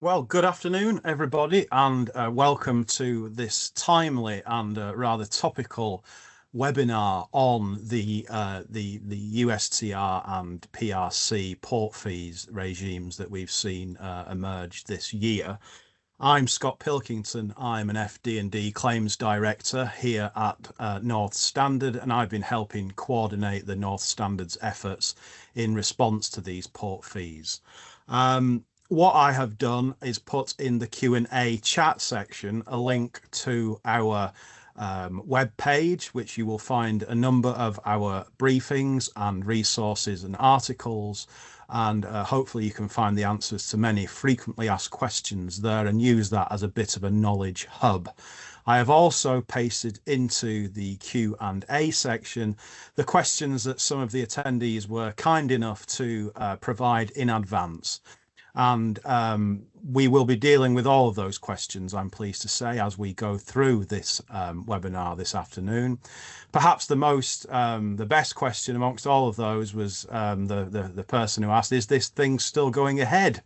Well, good afternoon, everybody, and welcome to this timely and rather topical webinar on the USTR and PRC port fees regimes that we've seen emerge this year. I'm Scott Pilkington. I'm an FD&D claims director here at NorthStandard, and I've been helping coordinate the NorthStandard's efforts in response to these port fees. What I have done is put in the Q&A chat section a link to our web page, which you will find a number of our briefings and resources and articles. And hopefully you can find the answers to many frequently asked questions there and use that as a bit of a knowledge hub. I have also pasted into the Q&A section the questions that some of the attendees were kind enough to provide in advance. And we will be dealing with all of those questions, I'm pleased to say, as we go through this webinar this afternoon. Perhaps the best question amongst all of those was the person who asked, is this thing still going ahead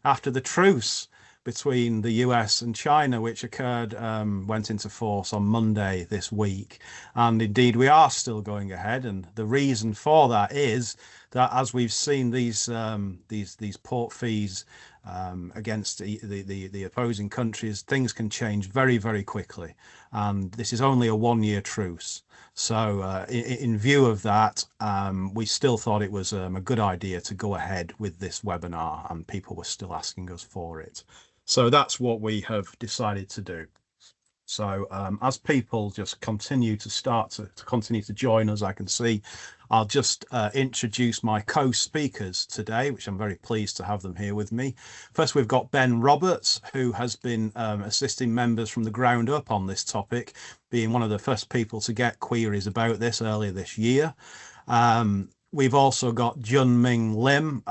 after the truce between the US and China, which went into force on Monday this week? And indeed, we are still going ahead. And the reason for that is that as we've seen these port fees against the opposing countries, things can change very, very quickly. And this is only a one-year truce. So in view of that, we still thought it was a good idea to go ahead with this webinar, and people were still asking us for it. So that's what we have decided to do. So as people just continue to continue to join us, I can see I'll just introduce my co-speakers today, which I'm very pleased to have them here with me. First, we've got Ben Roberts, who has been assisting members from the ground up on this topic, being one of the first people to get queries about this earlier this year. We've also got Junming Lim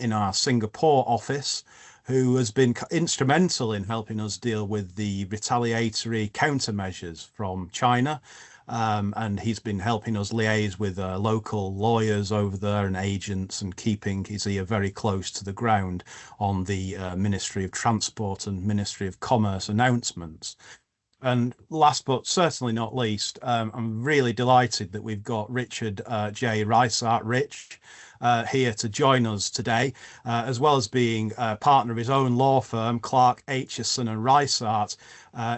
in our Singapore office, who has been instrumental in helping us deal with the retaliatory countermeasures from China. And he's been helping us liaise with local lawyers over there and agents, and keeping his ear very close to the ground on the Ministry of Transport and Ministry of Commerce announcements. And last but certainly not least, I'm really delighted that we've got Richard J. Reisert, Rich, here to join us today, as well as being a partner of his own law firm, Clark, Atcheson and Reisert.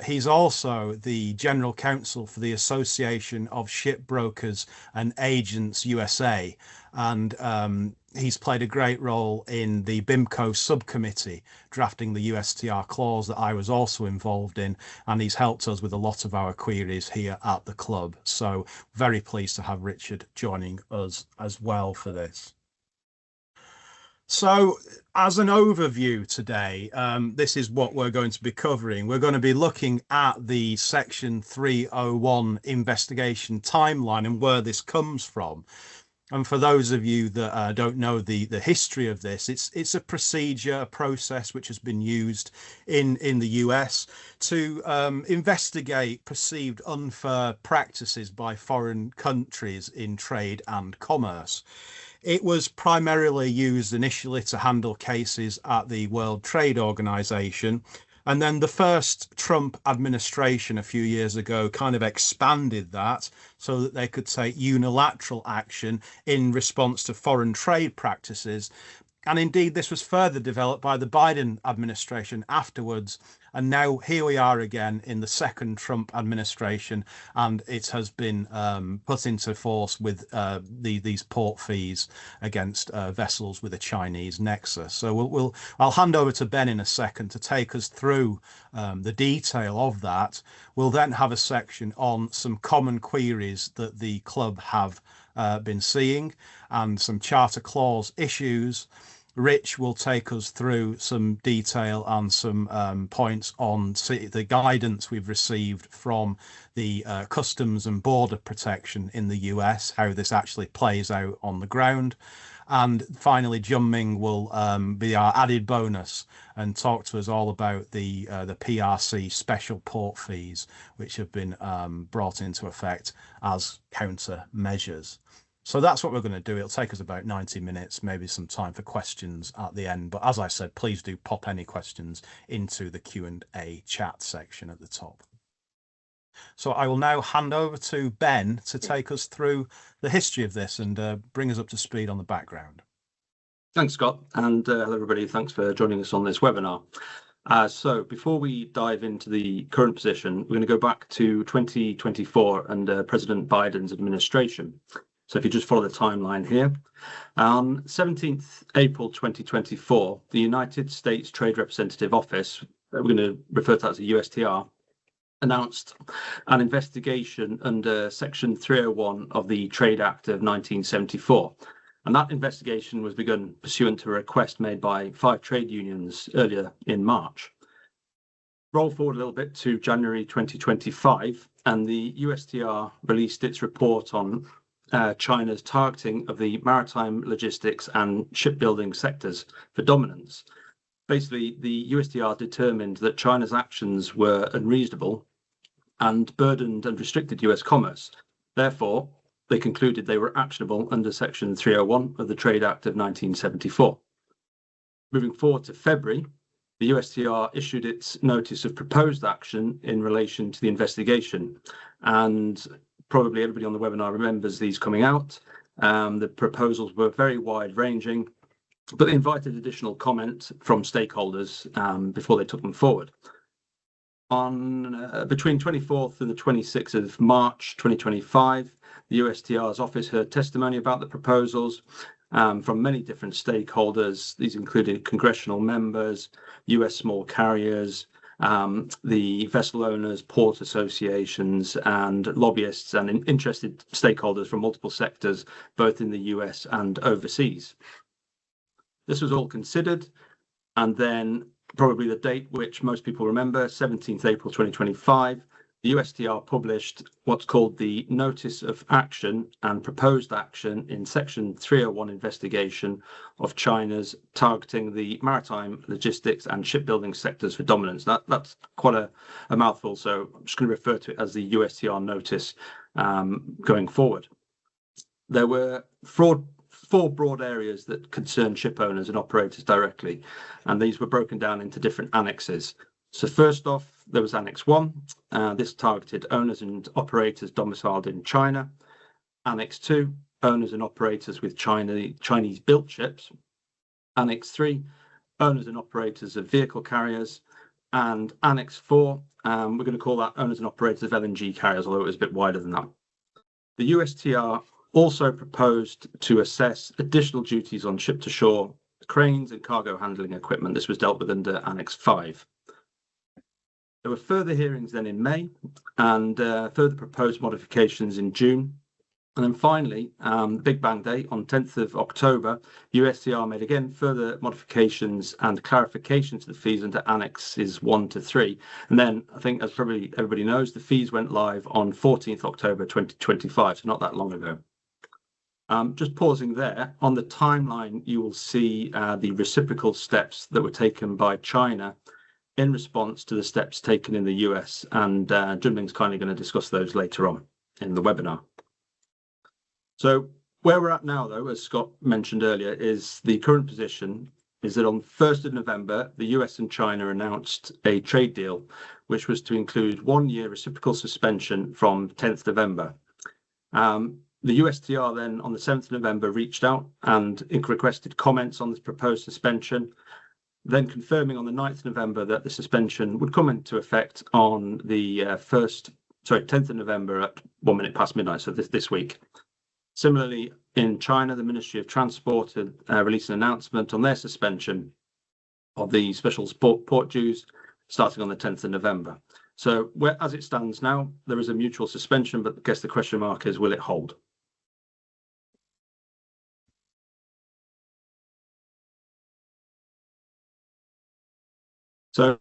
He's also the General Counsel for the Association of Shipbrokers and Agents USA, and he's played a great role in the BIMCO subcommittee drafting the USTR clause that I was also involved in, and he's helped us with a lot of our queries here at the club. So very pleased to have Richard joining us as well for this. So as an overview today, this is what we're going to be covering. We're going to be looking at the Section 301 investigation timeline and where this comes from. And for those of you that don't know the history of this, it's a procedure, a process which has been used in the US to investigate perceived unfair practices by foreign countries in trade and commerce. It was primarily used initially to handle cases at the World Trade Organization. And then the first Trump administration a few years ago kind of expanded that so that they could take unilateral action in response to foreign trade practices. And indeed, this was further developed by the Biden administration afterwards. And now here we are again in the second Trump administration, and it has been put into force with these port fees against vessels with a Chinese nexus. So I'll hand over to Ben in a second to take us through the detail of that. We'll then have a section on some common queries that the club have been seeing and some charter clause issues. Rich will take us through some detail and some points on the guidance we've received from the Customs and Border Protection in the US, how this actually plays out on the ground. And finally, Junming will be our added bonus and talk to us all about the PRC special port fees, which have been brought into effect as countermeasures. So that's what we're going to do. It'll take us about 90 minutes, maybe some time for questions at the end. But as I said, please do pop any questions into the Q&A chat section at the top. So I will now hand over to Ben to take us through the history of this and bring us up to speed on the background. Thanks, Scott, and hello everybody. Thanks for joining us on this webinar. So before we dive into the current position, we're going to go back to 2024 under President Biden's administration. So if you just follow the timeline here, on 17th April 2024, the United States Trade Representative Office, we're going to refer to that as a USTR, announced an investigation under Section 301 of the Trade Act of 1974. And that investigation was begun pursuant to a request made by 5 trade unions earlier in March. Roll forward a little bit to January 2025, and the USTR released its report on China's targeting of the maritime, logistics and shipbuilding sectors for dominance. Basically, the USTR determined that China's actions were unreasonable and burdened and restricted US commerce. Therefore, they concluded they were actionable under Section 301 of the Trade Act of 1974. Moving forward to February, the USTR issued its notice of proposed action in relation to the investigation. And probably everybody on the webinar remembers these coming out. The proposals were very wide-ranging, but they invited additional comment from stakeholders before they took them forward. On between 24th and the 26th of March 2025, the USTR's office heard testimony about the proposals from many different stakeholders. These included congressional members, US small carriers, the vessel owners, port associations, and lobbyists and interested stakeholders from multiple sectors, both in the US and overseas. This was all considered, and then probably the date which most people remember, 17th April 2025, the USTR published what's called the Notice of Action and Proposed Action in Section 301 investigation of China's targeting the maritime, logistics and shipbuilding sectors for dominance. That's quite a mouthful, so I'm just going to refer to it as the USTR notice going forward. There were four broad areas that concern ship owners and operators directly, and these were broken down into different annexes. So first off, there was Annex 1. This targeted owners and operators domiciled in China. Annex 2, owners and operators with Chinese-built ships. Annex 3, owners and operators of vehicle carriers. And Annex 4, we're going to call that owners and operators of LNG carriers, although it was a bit wider than that. The USTR also proposed to assess additional duties on ship-to-shore cranes and cargo handling equipment. This was dealt with under Annex 5. There were further hearings then in May and further proposed modifications in June. And then finally, Big Bang Day on 10th of October, USTR made again further modifications and clarifications to the fees under Annexes 1 to 3. And then I think, as probably everybody knows, the fees went live on 14th October 2025, so not that long ago. Just pausing there, on the timeline, you will see the reciprocal steps that were taken by China in response to the steps taken in the US, and Junming's kindly going to discuss those later on in the webinar. So where we're at now, though, as Scott mentioned earlier, is the current position is that on 1st of November, the US and China announced a trade deal, which was to include 1-year reciprocal suspension from 10th November. The USTR then on the 7th of November reached out and requested comments on this proposed suspension, then confirming on the 9th of November that the suspension would come into effect on the 10th of November at 1 minute past midnight, so this week. Similarly, in China, the Ministry of Transport had released an announcement on their suspension of the special port dues starting on the 10th of November. So as it stands now, there is a mutual suspension, but I guess the question mark is, will it hold? So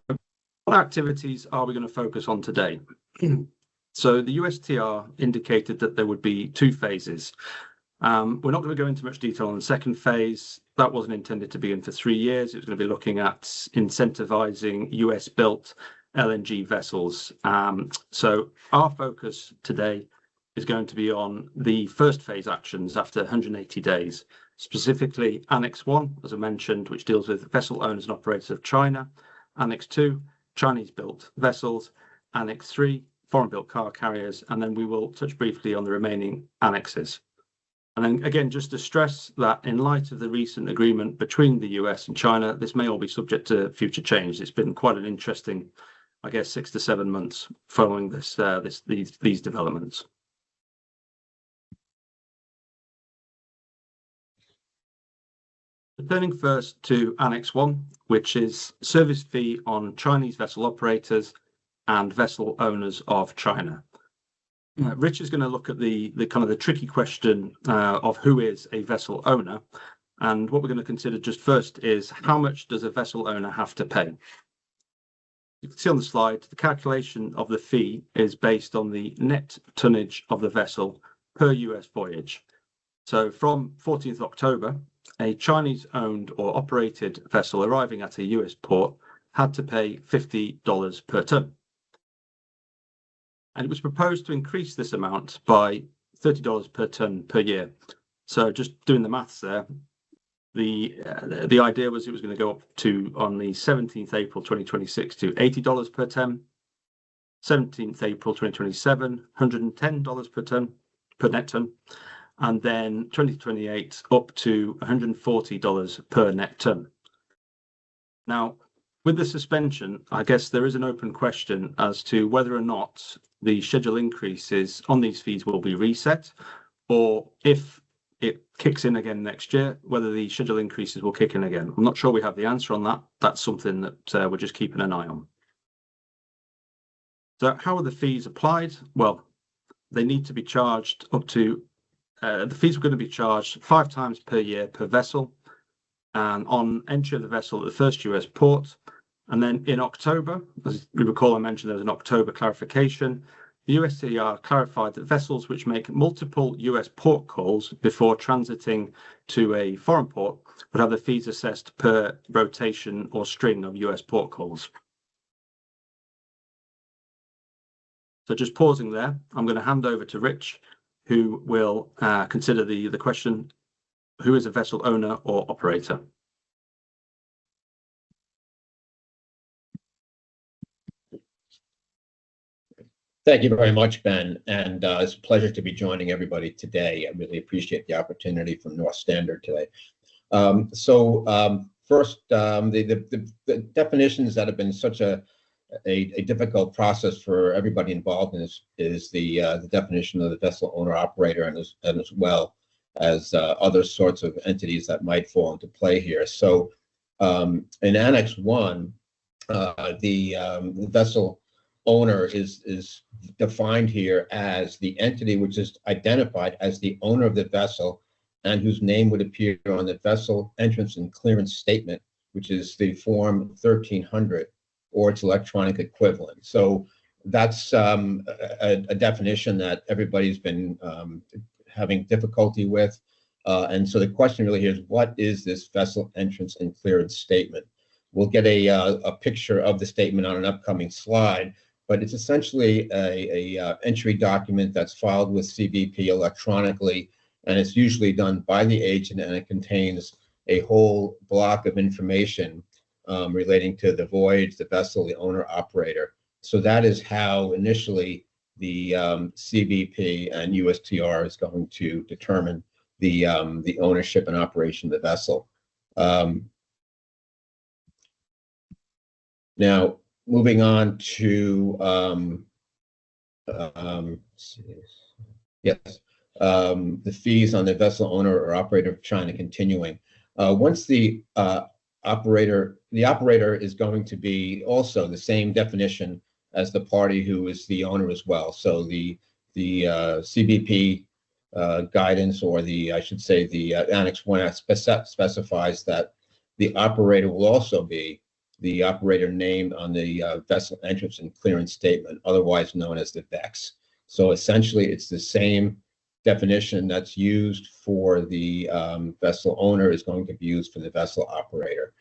what activities are we going to focus on today? So the USTR indicated that there would be 2 phases. We're not going to go into much detail on the second phase. That wasn't intended to be in for 3 years. It was going to be looking at incentivizing US-built LNG vessels. So our focus today is going to be on the first phase actions after 180 days, specifically Annex 1, as I mentioned, which deals with vessel owners and operators of China, Annex 2, Chinese-built vessels, Annex 3, foreign-built car carriers, and then we will touch briefly on the remaining annexes. And then again, just to stress that in light of the recent agreement between the US and China, this may all be subject to future change. It's been quite an interesting, I guess, 6 to 7 months following these developments. Turning first to Annex 1, which is service fee on Chinese vessel operators and vessel owners of China. Rich is going to look at the kind of the tricky question of who is a vessel owner, and what we're going to consider just first is how much does a vessel owner have to pay. You can see on the slide the calculation of the fee is based on the net tonnage of the vessel per US voyage. So from 14th October, a Chinese owned or operated vessel arriving at a US port had to pay $50 per ton. And it was proposed to increase this amount by $30 per ton per year. So just doing the maths there, the idea was it was going to go up to, on the 17th April 2026, to $80 per ton, 17th April 2027, $110 per ton, per net ton, and then 2028 up to $140 per net ton. Now, with the suspension, I guess there is an open question as to whether or not the schedule increases on these fees will be reset, or if it kicks in again next year, whether the schedule increases will kick in again. I'm not sure we have the answer on that. That's something that we're just keeping an eye on. So how are the fees applied? Well, they need to be charged up to, the fees are going to be charged 5 times per year per vessel, and on entry of the vessel at the first US port. And then in October, as you recall, I mentioned there was an October clarification. The USTR clarified that vessels which make multiple US port calls before transiting to a foreign port would have the fees assessed per rotation or string of US port calls. So just pausing there, I'm going to hand over to Rich, who will consider the question, who is a vessel owner or operator? Thank you very much, Ben, and it's a pleasure to be joining everybody today. I really appreciate the opportunity from NorthStandard today. First, the definitions that have been such a difficult process for everybody involved in this is the definition of the vessel owner operator, and as well as other sorts of entities that might fall into play here. So in Annex 1, the vessel owner is defined here as the entity which is identified as the owner of the vessel and whose name would appear on the vessel entrance and clearance statement, which is the form 1300 or its electronic equivalent. So that's a definition that everybody's been having difficulty with. And so the question really here is, what is this vessel entrance and clearance statement? We'll get a picture of the statement on an upcoming slide, but it's essentially a entry document that's filed with CBP electronically, and it's usually done by the agent, and it contains a whole block of information relating to the voyage, the vessel, the owner, operator. So that is how initially the CBP and USTR is going to determine the ownership and operation of the vessel. Now, moving on to the fees on the vessel owner or operator of China continuing. Once the operator is going to be also the same definition as the party who is the owner as well. So the CBP guidance, or I should say the Annex 1 specifies that the operator will also be the operator named on the vessel entrance and clearance statement, otherwise known as the VEX. So essentially, it's the same definition that's used for the vessel owner is going to be used for the vessel operator.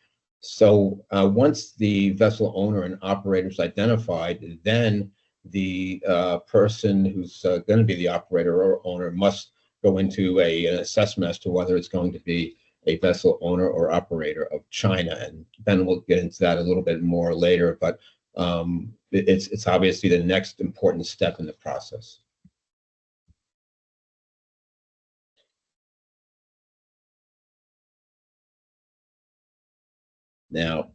So once the vessel owner and operator is identified, then the person who's going to be the operator or owner must go into an assessment as to whether it's going to be a vessel owner or operator of China. And Ben will get into that a little bit more later, but it's obviously the next important step in the process. Now,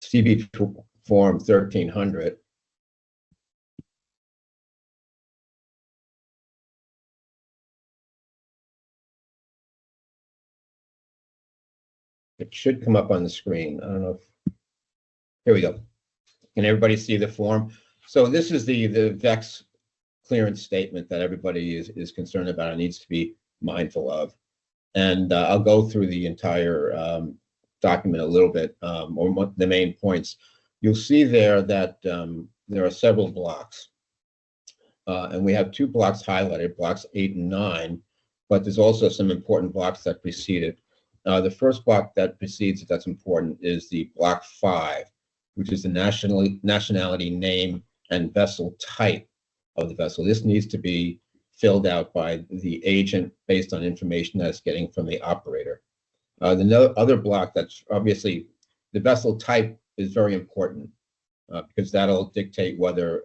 CBP Form 1300 it should come up on the screen. I don't know if, here we go. Can everybody see the form? So this is the VEX clearance statement that everybody is concerned about and needs to be mindful of. And I'll go through the entire document a little bit, or the main points. You'll see there that there are several blocks. And we have 2 blocks highlighted, blocks 8 and 9, but there's also some important blocks that precede it. The first block that precedes it that's important is the block 5, which is the nationality, name, and vessel type of the vessel. This needs to be filled out by the agent based on information that's getting from the operator. The other block that's obviously the vessel type is very important because that'll dictate whether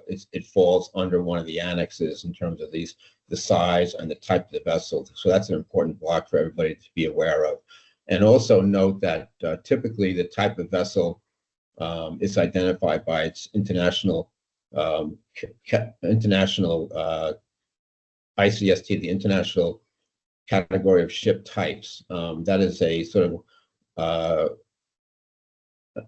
it falls under one of the annexes in terms of the size and the type of the vessel. So that's an important block for everybody to be aware of. And also note that typically the type of vessel is identified by its international ICST, the International Category of Ship Types. That is a sort of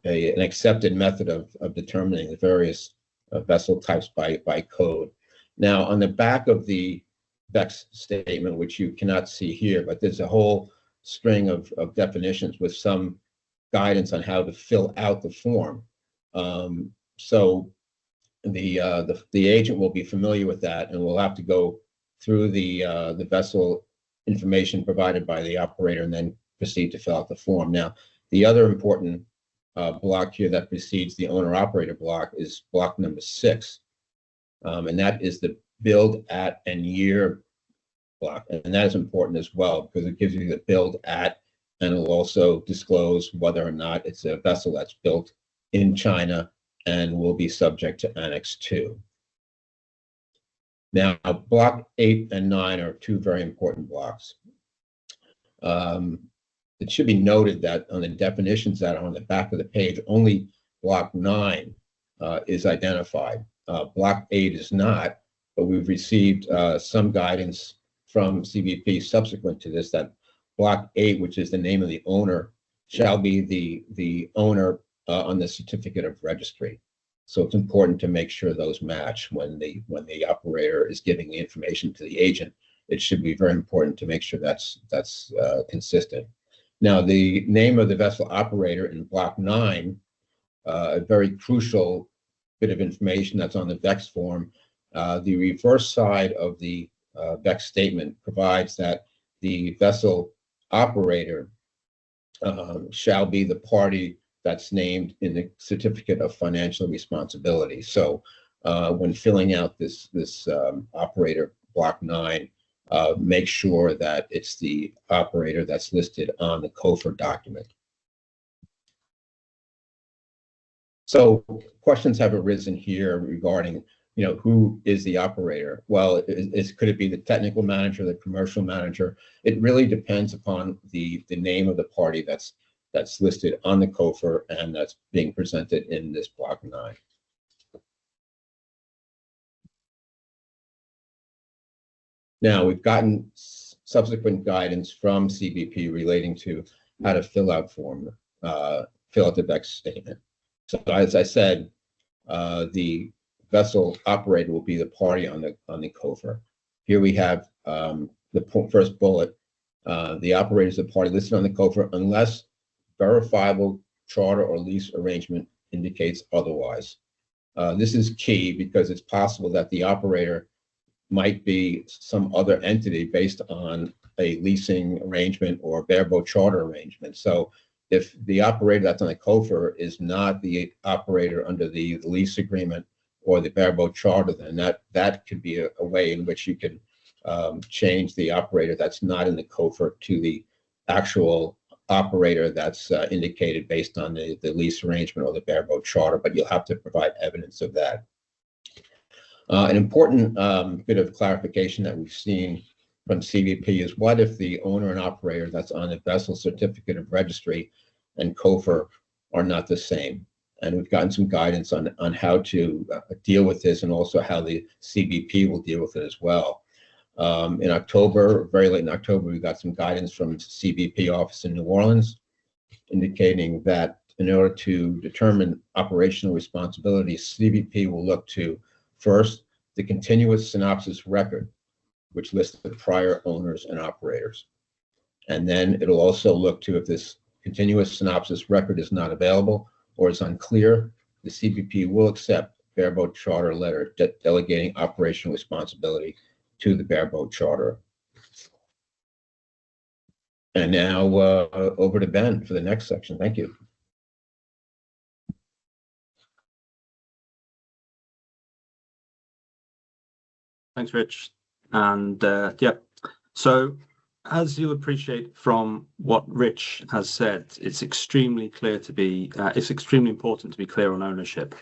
an accepted method of determining the various vessel types by code. Now, on the back of the VEX statement, which you cannot see here, but there's a whole string of definitions with some guidance on how to fill out the form. So the agent will be familiar with that, and will have to go through the vessel information provided by the operator and then proceed to fill out the form. Now, the other important block here that precedes the owner-operator block is block number 6, and that is the build at and year block, and that is important as well because it gives you the build at, and it will also disclose whether or not it's a vessel that's built in China and will be subject to Annex 2. Now, block 8 and 9 are 2 very important blocks. It should be noted that on the definitions that are on the back of the page, only block 9 is identified. Block 8 is not, but we've received some guidance from CBP subsequent to this that block 8, which is the name of the owner, shall be the owner on the certificate of registry. So it's important to make sure those match when the operator is giving the information to the agent. It should be very important to make sure that's consistent. Now, the name of the vessel operator in block 9, a very crucial bit of information that's on the VEX form. The reverse side of the VEX statement provides that the vessel operator shall be the party that's named in the certificate of financial responsibility. So when filling out this operator block 9, make sure that it's the operator that's listed on the COFR document. So questions have arisen here regarding, who is the operator? Well, could it be the technical manager, the commercial manager? It really depends upon the name of the party that's listed on the COFR and that's being presented in this block 9. Now, we've gotten subsequent guidance from CBP relating to how to fill out the VEX statement. So as I said, the vessel operator will be the party on the COFR. Here we have the first bullet. The operator is the party listed on the COFR unless verifiable charter or lease arrangement indicates otherwise. This is key because it's possible that the operator might be some other entity based on a leasing arrangement or bareboat charter arrangement. So if the operator that's on the COFR is not the operator under the lease agreement or the bareboat charter, then that could be a way in which you can change the operator that's not in the COFR to the actual operator that's indicated based on the lease arrangement or the bareboat charter, but you'll have to provide evidence of that. An important bit of clarification that we've seen from CBP is, what if the owner and operator that's on the vessel certificate of registry and COFR are not the same? And we've gotten some guidance on how to deal with this, and also how the CBP will deal with it as well. In October, very late in October, we got some guidance from CBP office in New Orleans, indicating that in order to determine operational responsibility, CBP will look to, first, the continuous synopsis record, which lists the prior owners and operators. And then it'll also look to, if this continuous synopsis record is not available or is unclear, the CBP will accept bareboat charter letter delegating operational responsibility to the bareboat charter. And now over to Ben for the next section. Thank you. Thanks, Rich. And yeah, so as you'll appreciate from what Rich has said, it's extremely important to be clear on ownership.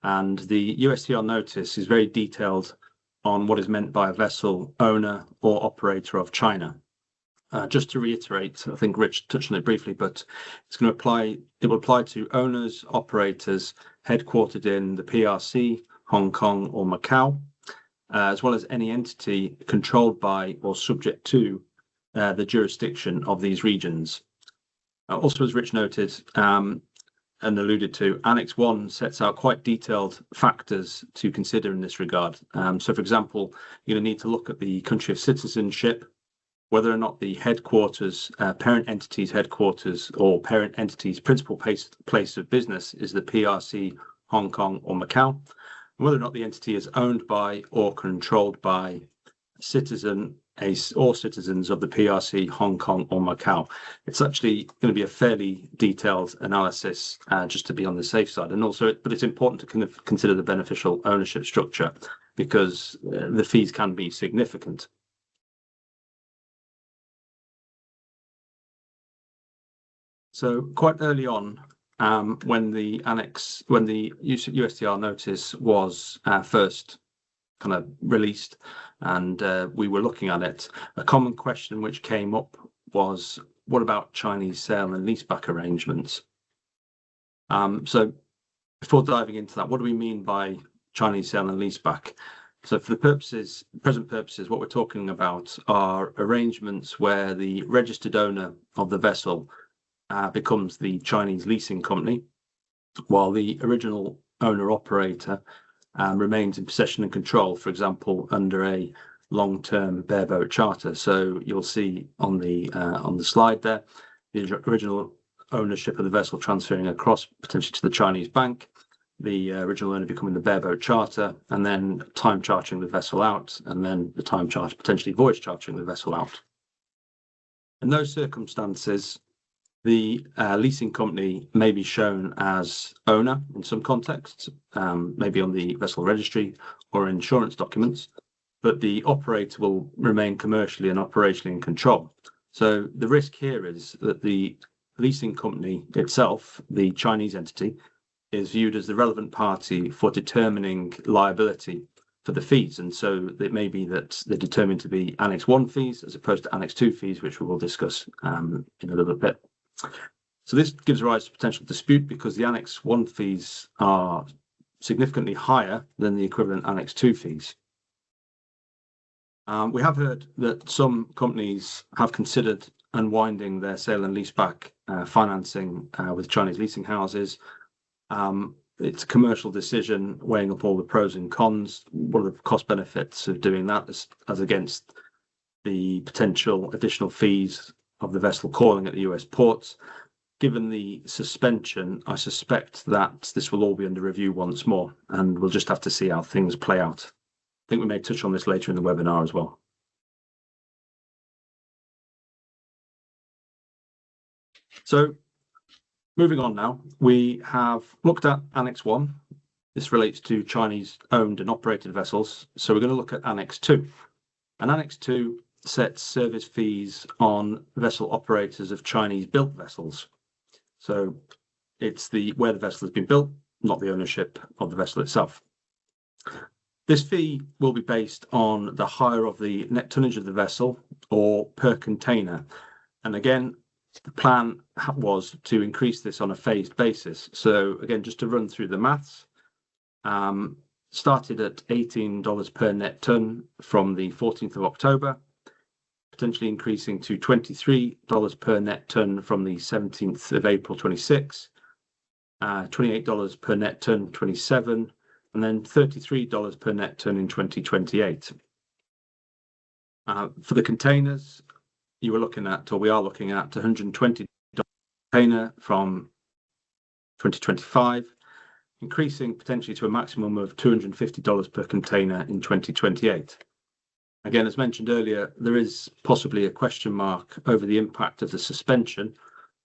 And the USTR notice is very detailed on what is meant by a vessel owner or operator of China. Just to reiterate, I think Rich touched on it briefly, but it will apply to owners, operators headquartered in the PRC, Hong Kong or Macau, as well as any entity controlled by or subject to the jurisdiction of these regions. Also, as Rich noted and alluded to, Annex 1 sets out quite detailed factors to consider in this regard. So, for example, you're going to need to look at the country of citizenship, whether or not the headquarters, parent entity's headquarters or parent entity's principal place of business is the PRC, Hong Kong or Macau, whether or not the entity is owned by or controlled by citizens of the PRC, Hong Kong or Macau. It's actually going to be a fairly detailed analysis, just to be on the safe side. And also, but it's important to kind of consider the beneficial ownership structure, because the fees can be significant. So quite early on, when the USTR notice was first kind of released and we were looking at it, a common question which came up was, what about Chinese sale and leaseback arrangements? So before diving into that, what do we mean by Chinese sale and leaseback? So for the present purposes, what we're talking about are arrangements where the registered owner of the vessel becomes the Chinese leasing company, while the original owner-operator remains in possession and control, for example, under a long-term bareboat charter. So you'll see on the slide there, the original ownership of the vessel transferring across potentially to the Chinese bank, the original owner becoming the bareboat charter, and then time chartering the vessel out, and then the time charter potentially voyage chartering the vessel out. In those circumstances, the leasing company may be shown as owner in some contexts, maybe on the vessel registry or insurance documents, but the operator will remain commercially and operationally in control. So the risk here is that the leasing company itself, the Chinese entity, is viewed as the relevant party for determining liability for the fees. And so it may be that they're determined to be Annex 1 fees as opposed to Annex 2 fees, which we will discuss in a little bit. So this gives rise to potential dispute because the Annex 1 fees are significantly higher than the equivalent Annex 2 fees. We have heard that some companies have considered unwinding their sale and leaseback financing with Chinese leasing houses. It's a commercial decision, weighing up all the pros and cons. What are the cost benefits of doing that as against the potential additional fees of the vessel calling at the US ports? Given the suspension, I suspect that this will all be under review once more, and we'll just have to see how things play out. I think we may touch on this later in the webinar as well. So moving on now, we have looked at Annex 1. This relates to Chinese owned and operated vessels. So we're going to look at Annex 2. And Annex 2 sets service fees on vessel operators of Chinese built vessels. So it's where the vessel has been built, not the ownership of the vessel itself. This fee will be based on the hire of the net tonnage of the vessel or per container. And again, the plan was to increase this on a phased basis. So again, just to run through the maths, started at $18 per net ton from the 14th of October, potentially increasing to $23 per net ton from the 17th of April 26, $28 per net ton 27, and then $33 per net ton in 2028. For the containers, we are looking at $120 per container from 2025, increasing potentially to a maximum of $250 per container in 2028. Again, as mentioned earlier, there is possibly a question mark over the impact of the suspension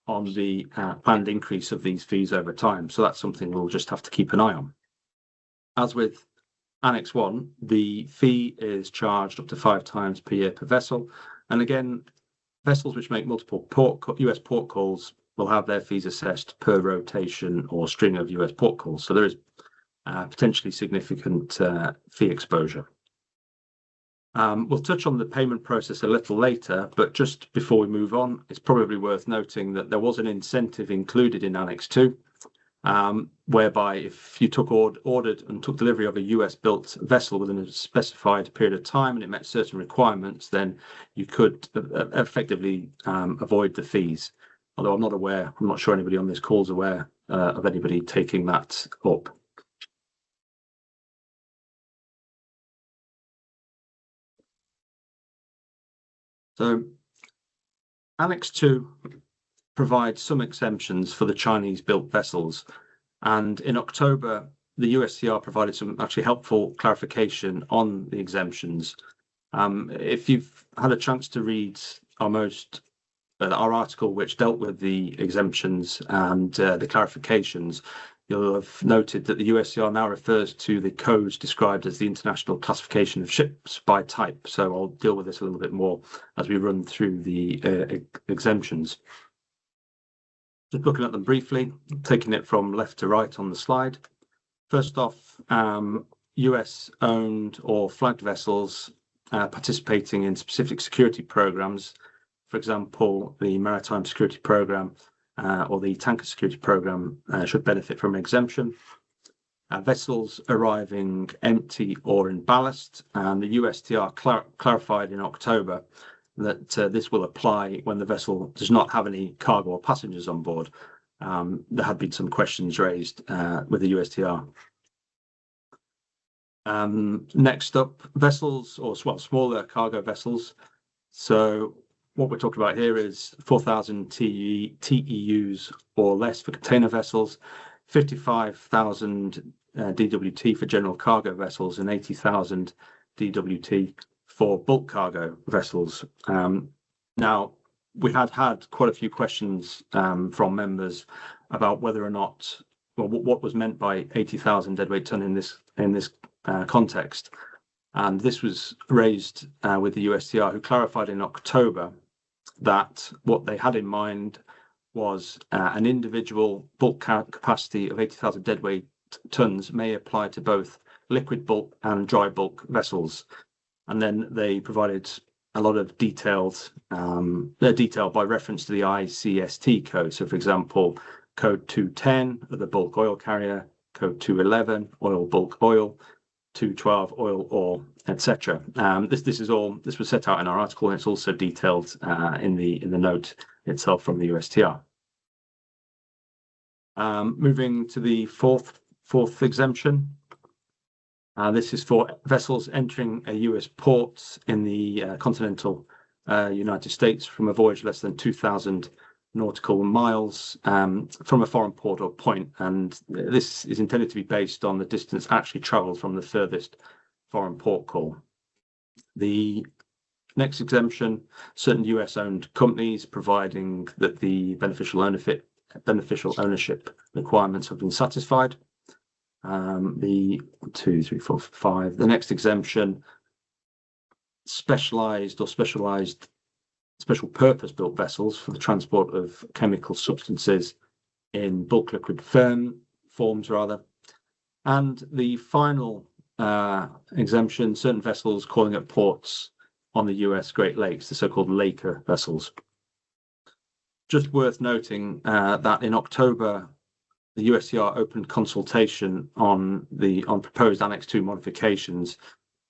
on the planned increase of these fees over time. So that's something we'll just have to keep an eye on. As with Annex 1, the fee is charged up to 5 times per year per vessel. And again, vessels which make multiple US port calls will have their fees assessed per rotation or string of US port calls. So there is potentially significant fee exposure. We'll touch on the payment process a little later, but just before we move on, it's probably worth noting that there was an incentive included in Annex 2, whereby if you ordered and took delivery of a US-built vessel within a specified period of time and it met certain requirements, then you could effectively avoid the fees. Although I'm not sure anybody on this call is aware of anybody taking that up. So Annex 2 provides some exemptions for the Chinese built vessels. And in October, the USTR provided some actually helpful clarification on the exemptions. If you've had a chance to read our article which dealt with the exemptions and the clarifications, you'll have noted that the USTR now refers to the codes described as the International Classification of Ships by Type. So I'll deal with this a little bit more as we run through the exemptions. Just looking at them briefly, taking it from left to right on the slide. First off, US owned or flagged vessels participating in specific security programs. For example, the Maritime Security Program or the Tanker Security Program should benefit from an exemption. Vessels arriving empty or in ballast, and the USTR clarified in October that this will apply when the vessel does not have any cargo or passengers on board. There had been some questions raised with the USTR. Next up, vessels or smaller cargo vessels. So what we're talking about here is 4,000 TEUs or less for container vessels, 55,000 DWT for general cargo vessels, and 80,000 DWT for bulk cargo vessels. Now, we had quite a few questions from members about whether or not, well, what was meant by 80,000 deadweight ton in this context. And this was raised with the USTR, who clarified in October that what they had in mind was an individual bulk capacity of 80,000 deadweight tons may apply to both liquid bulk and dry bulk vessels. And then they provided a lot of detail by reference to the ICST code. So, for example, code 210 of the bulk oil carrier, code 211 oil bulk oil, 212 oil ore, etc. This was set out in our article, and it's also detailed in the note itself from the USTR. Moving to the fourth exemption. This is for vessels entering a US port in the continental United States from a voyage less than 2,000 nautical miles from a foreign port or point, and this is intended to be based on the distance actually travelled from the furthest foreign port call. The next exemption, certain US-owned companies, providing that the beneficial ownership beneficial ownership requirements have been satisfied. The 2, 3, 4, 5. The next exemption, special purpose built vessels for the transport of chemical substances in bulk liquid forms rather. And the final exemption, certain vessels calling at ports on the US Great Lakes, the so-called Laker vessels. Just worth noting that in October, the USTR opened consultation on proposed Annex 2 modifications.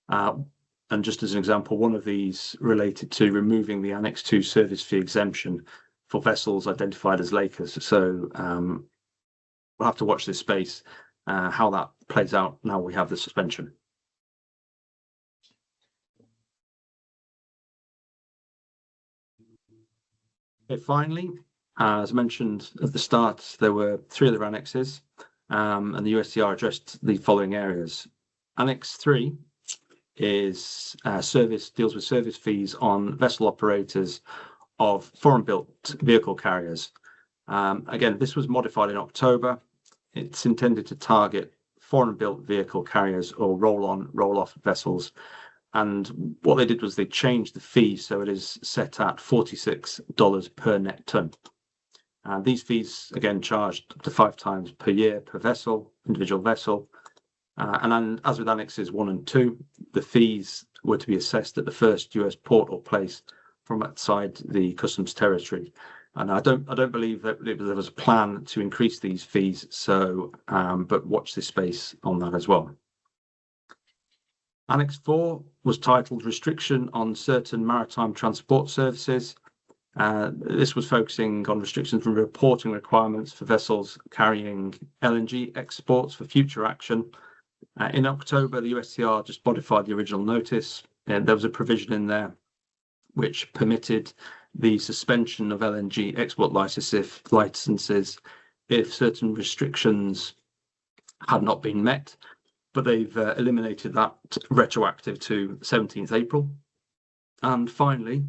And just as an example, one of these related to removing the Annex 2 service fee exemption for vessels identified as Lakers. So we'll have to watch this space, how that plays out now we have the suspension. Okay, finally, as mentioned at the start, there were 3 other annexes, and the USTR addressed the following areas. Annex 3 deals with service fees on vessel operators of foreign-built vehicle carriers. Again, this was modified in October. It's intended to target foreign-built vehicle carriers or roll-on, roll-off vessels. And what they did was they changed the fee, so it is set at $46 per net ton. These fees, again, charged up to 5 times per year per vessel, individual vessel. And then, as with Annexes 1 and 2, the fees were to be assessed at the first US port or place from outside the customs territory. And I don't believe that there was a plan to increase these fees. So, but watch this space on that as well. Annex 4 was titled Restriction on Certain Maritime Transport Services. This was focusing on restrictions from reporting requirements for vessels carrying LNG exports for future action. In October, the USTR just modified the original notice, and there was a provision in there which permitted the suspension of LNG export licenses if certain restrictions had not been met, but they've eliminated that retroactive to 17th April. And finally,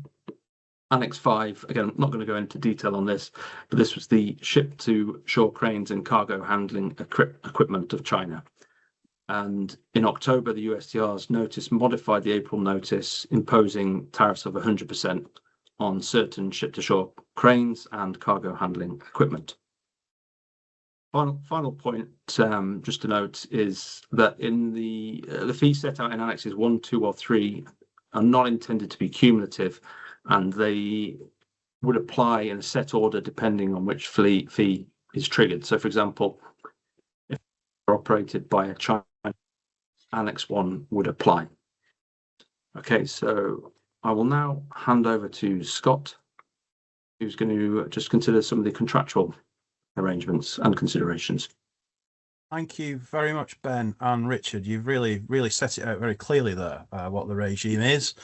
Annex 5, again, I'm not going to go into detail on this, but this was the ship-to-shore cranes and cargo handling equipment of China. And in October, the USTR's notice modified the April notice, imposing tariffs of 100% on certain ship-to-shore cranes and cargo handling equipment. Final point, just to note, is that in the fees set out in Annexes 1, 2, or 3 are not intended to be cumulative, and they would apply in a set order depending on which fee is triggered. So, for example, if they're operated by a China, Annex 1 would apply. Okay, so I will now hand over to Scott, who's going to just consider some of the contractual arrangements and considerations. Thank you very much, Ben and Richard. You've really set it out very clearly there, what the regime is.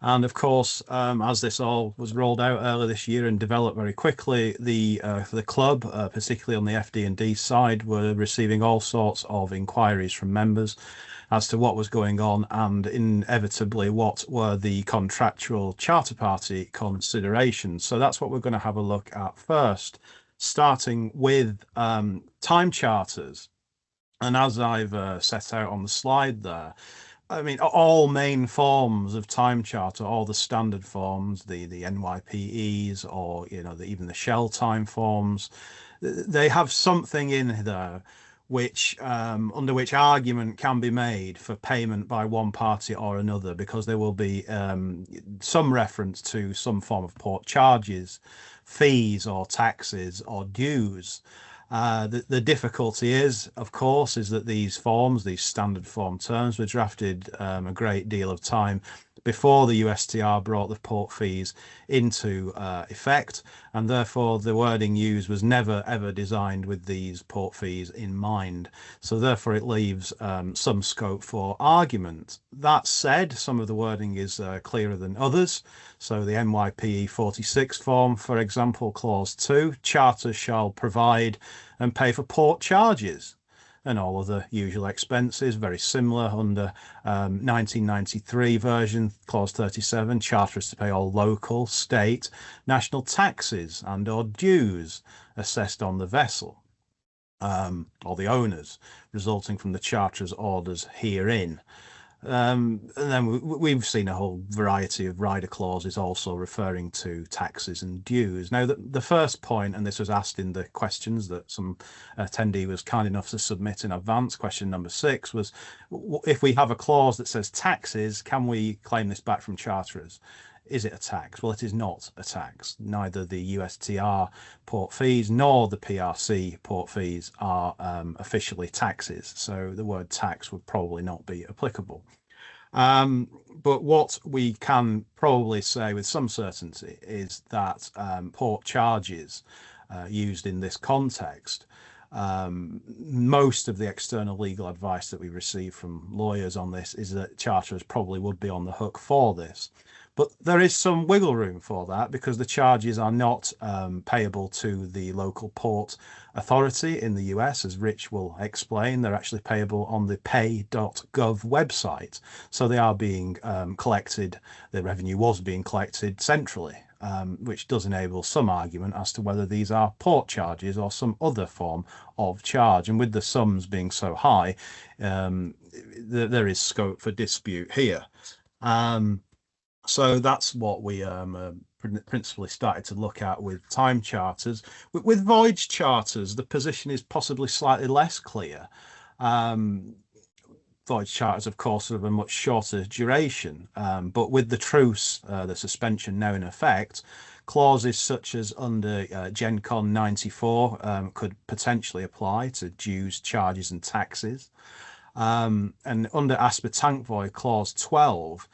And of course, as this all was rolled out earlier this year and developed very quickly, the club, particularly on the FD&D side, were receiving all sorts of inquiries from members as to what was going on, and inevitably what were the contractual charter party considerations. So that's what we're going to have a look at first, starting with time charters. And as I've set out on the slide there, I mean, all main forms of time charter, all the standard forms, the NYPEs, or even the Shell time forms, they have something in there which under which argument can be made for payment by one party or another, because there will be some reference to some form of port charges, fees or taxes or dues. The difficulty is, of course, is that these standard form terms were drafted a great deal of time before the USTR brought the port fees into effect, and therefore the wording used was never ever designed with these port fees in mind. So therefore it leaves some scope for argument. That said, some of the wording is clearer than others. So the NYPE 46 form, for example, clause 2, charters shall provide and pay for port charges. and all other usual expenses. Very similar under 1993 version, clause 37, charterers to pay all local, state, national taxes and or dues assessed on the vessel or the owners resulting from the charterer's orders herein. And then we've seen a whole variety of rider clauses also referring to taxes and dues. Now, the first point, and this was asked in the questions that some attendee was kind enough to submit in advance, question number 6, was if we have a clause that says taxes, can we claim this back from charterers? Is it a tax? Well, it is not a tax. Neither the USTR port fees nor the PRC port fees are officially taxes. So the word tax would probably not be applicable. But what we can probably say with some certainty is that port charges used in this context, most of the external legal advice that we receive from lawyers on this is that charterers probably would be on the hook for this. But there is some wiggle room for that because the charges are not payable to the local port authority in the US, as Rich will explain. They're actually payable on the pay.gov website. So they are being collected, the revenue was being collected centrally, which does enable some argument as to whether these are port charges or some other form of charge. And with the sums being so high, there is scope for dispute here. So that's what we principally started to look at with time charters. With voyage charters, the position is possibly slightly less clear. Voyage charters, of course, are of a much shorter duration, but with the truce, the suspension now in effect, clauses such as under GenCon 94 could potentially apply to dues, charges and taxes. And under Asper Tank Void clause 12,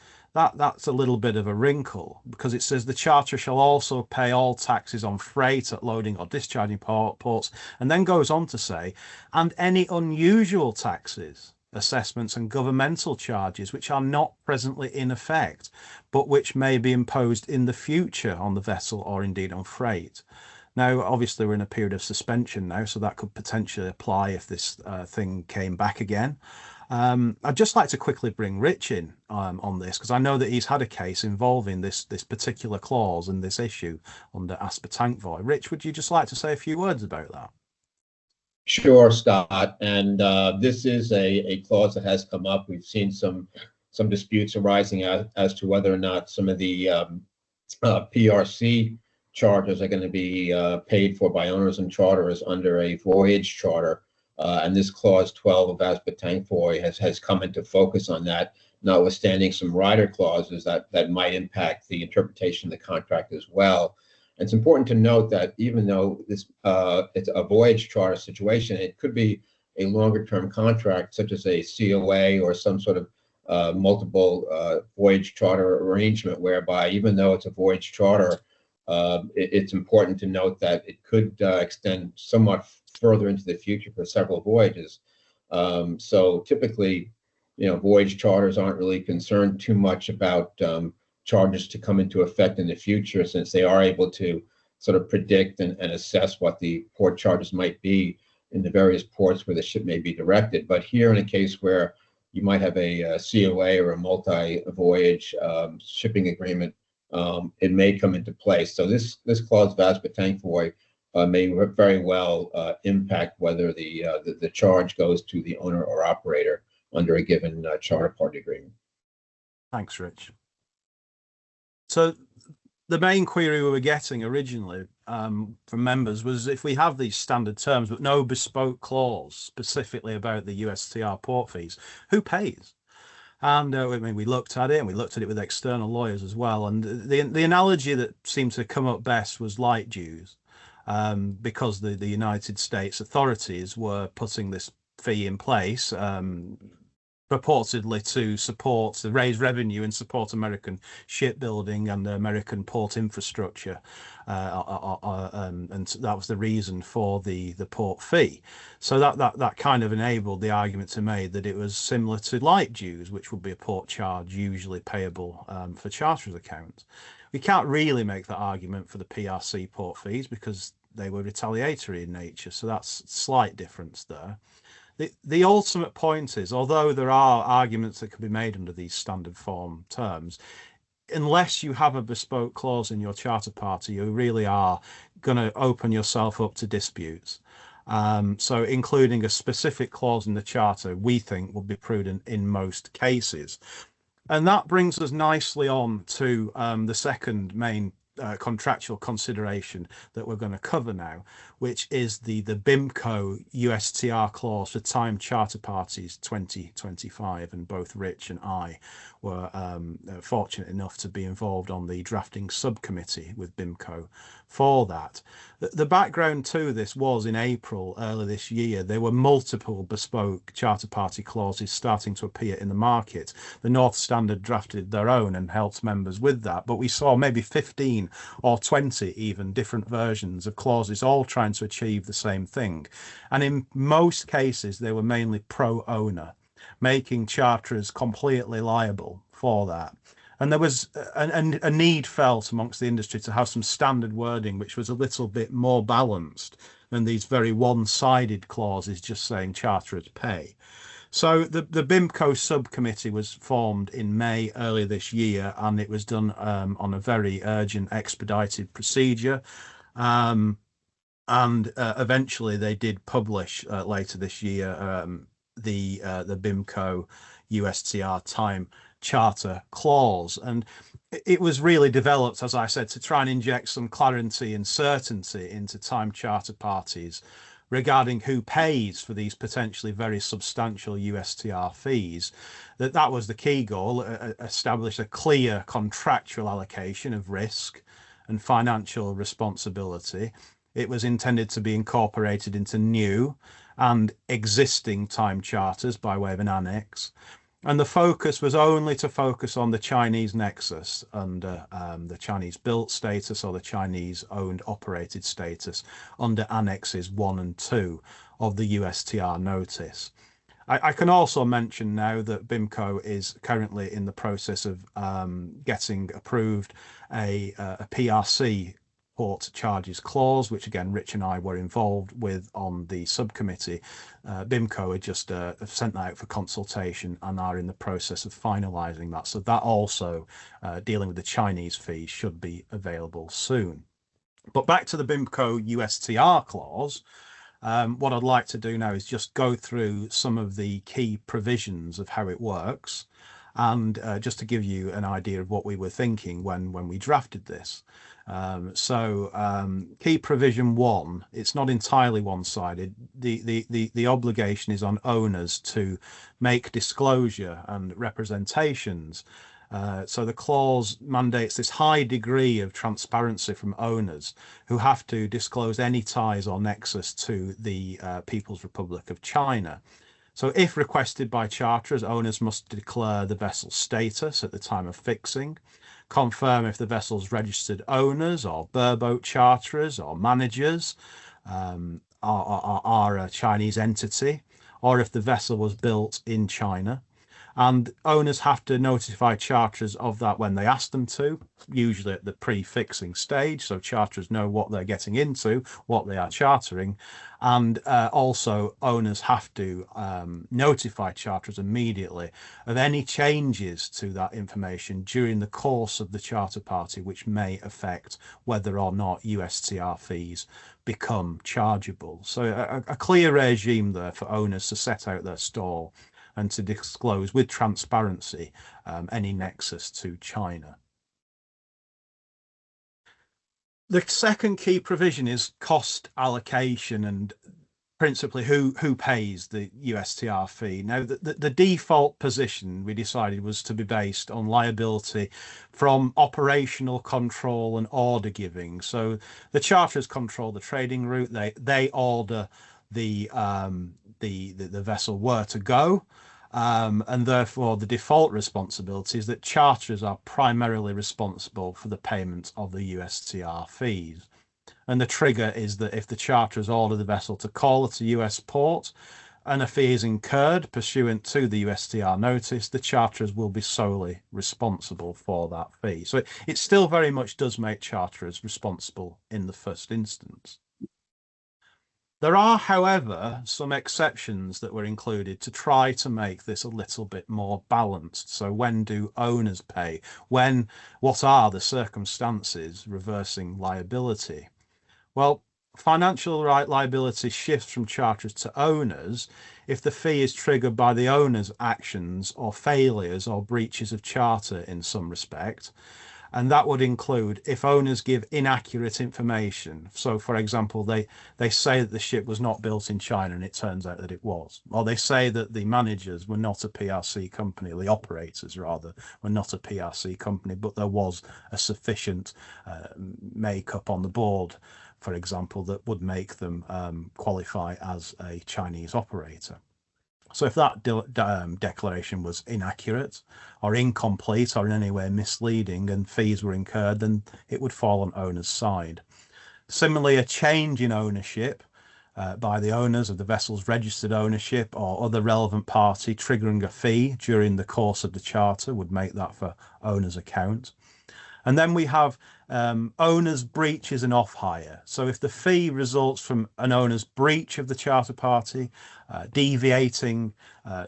that's a little bit of a wrinkle because it says the charterer shall also pay all taxes on freight at loading or discharging ports, and then goes on to say, and any unusual taxes, assessments and governmental charges which are not presently in effect, but which may be imposed in the future on the vessel or indeed on freight. Now, obviously, we're in a period of suspension now, so that could potentially apply if this thing came back again. I'd just like to quickly bring Rich in on this because I know that he's had a case involving this particular clause and this issue under Asper Tank Void. Rich, would you just like to say a few words about that? Sure, Scott. And this is a clause that has come up. We've seen some disputes arising as to whether or not some of the PRC charters are going to be paid for by owners and charterers under a voyage charter. And this clause 12 of Asper Tank Void has come into focus on that, notwithstanding some rider clauses that might impact the interpretation of the contract as well. And it's important to note that even though this it's a voyage charter situation, it could be a longer term contract, such as a COA or some sort of multiple voyage charter arrangement, whereby even though it's a voyage charter, it's important to note that it could extend somewhat further into the future for several voyages. So typically, voyage charters aren't really concerned too much about charges to come into effect in the future, since they are able to sort of predict and assess what the port charges might be in the various ports where the ship may be directed. But here, in a case where you might have a COA or a multi-voyage shipping agreement, it may come into play. So this clause of Asper Tank Void may very well impact whether the charge goes to the owner or operator under a given charter party agreement. Thanks, Rich. So the main query we were getting originally from members was if we have these standard terms but no bespoke clause specifically about the USTR port fees, who pays? And I mean, we looked at it, and we looked at it with external lawyers as well. And the analogy that seemed to come up best was light dues, because the United States authorities were putting this fee in place purportedly to raise revenue and support American shipbuilding and American port infrastructure, and that was the reason for the port fee. So that kind of enabled the argument to be made that it was similar to light dues, which would be a port charge usually payable for charterers' accounts. We can't really make that argument for the PRC port fees because they were retaliatory in nature, so that's a slight difference there. The ultimate point is, although there are arguments that can be made under these standard form terms, unless you have a bespoke clause in your charter party, you really are going to open yourself up to disputes. So including a specific clause in the charter, we think would be prudent in most cases. And that brings us nicely on to the second main contractual consideration that we're going to cover now, which is the BIMCO USTR clause for time charter parties 2025. And both Rich and I were fortunate enough to be involved on the drafting subcommittee with BIMCO for that. The background to this was in April earlier this year, there were multiple bespoke charter party clauses starting to appear in the market. The NorthStandard drafted their own and helped members with that, but we saw maybe 15 or 20 even different versions of clauses all trying to achieve the same thing. And in most cases, they were mainly pro-owner, making charterers completely liable for that. And there was a need felt amongst the industry to have some standard wording, which was a little bit more balanced than these very one-sided clauses just saying charterers pay. So the BIMCO subcommittee was formed in May earlier this year, and it was done on a very urgent, expedited procedure. And eventually they did publish later this year the BIMCO USTR time charter clause, and it was really developed, as I said, to try and inject some clarity and certainty into time charter parties regarding who pays for these potentially very substantial USTR fees. That was the key goal, establish a clear contractual allocation of risk and financial responsibility. It was intended to be incorporated into new and existing time charters by way of an annex. And the focus was only to focus on the Chinese nexus under the Chinese built status or the Chinese owned operated status under annexes 1 and 2 of the USTR notice. I can also mention now that BIMCO is currently in the process of getting approved a PRC port charges clause, which again Rich and I were involved with on the subcommittee. BIMCO had just sent that out for consultation and are in the process of finalising that. So that also, dealing with the Chinese fees, should be available soon. But back to the BIMCO USTR clause, what I'd like to do now is just go through some of the key provisions of how it works, and just to give you an idea of what we were thinking when we drafted this. Key provision 1, it's not entirely one-sided. The obligation is on owners to make disclosure and representations. So the clause mandates this high degree of transparency from owners who have to disclose any ties or nexus to the People's Republic of China. So if requested by charterers, owners must declare the vessel's status at the time of fixing, confirm if the vessel's registered owners or bareboat charterers or managers are a Chinese entity, or if the vessel was built in China. And owners have to notify charterers of that when they ask them to, usually at the pre-fixing stage, so charterers know what they're getting into, what they are chartering. And also owners have to notify charterers immediately of any changes to that information during the course of the charter party, which may affect whether or not USTR fees become chargeable. So a clear regime there for owners to set out their stall and to disclose with transparency any nexus to China. The second key provision is cost allocation, and principally who pays the USTR fee. Now, the default position we decided was to be based on liability from operational control and order giving. So the charterers control the trading route. They order the vessel where to go. And therefore the default responsibility is that charterers are primarily responsible for the payment of the USTR fees. And the trigger is that if the charterers order the vessel to call at a US port and a fee is incurred pursuant to the USTR notice, the charterers will be solely responsible for that fee. So it still very much does make charterers responsible in the first instance. There are, however, some exceptions that were included to try to make this a little bit more balanced. So when do owners pay? What are the circumstances reversing liability? Well, financial liability shifts from charterers to owners if the fee is triggered by the owner's actions or failures or breaches of charter in some respect. And that would include if owners give inaccurate information. So, for example, they say that the ship was not built in China and it turns out that it was. Or they say that the managers were not a PRC company, or the operators rather, were not a PRC company, but there was a sufficient makeup on the board, for example, that would make them qualify as a Chinese operator. So if that declaration was inaccurate or incomplete or in any way misleading and fees were incurred, then it would fall on owner's side. Similarly, a change in ownership by the owners of the vessel's registered ownership or other relevant party triggering a fee during the course of the charter would make that for owner's account. And then we have owner's breaches and off-hire. So if the fee results from an owner's breach of the charter party, deviating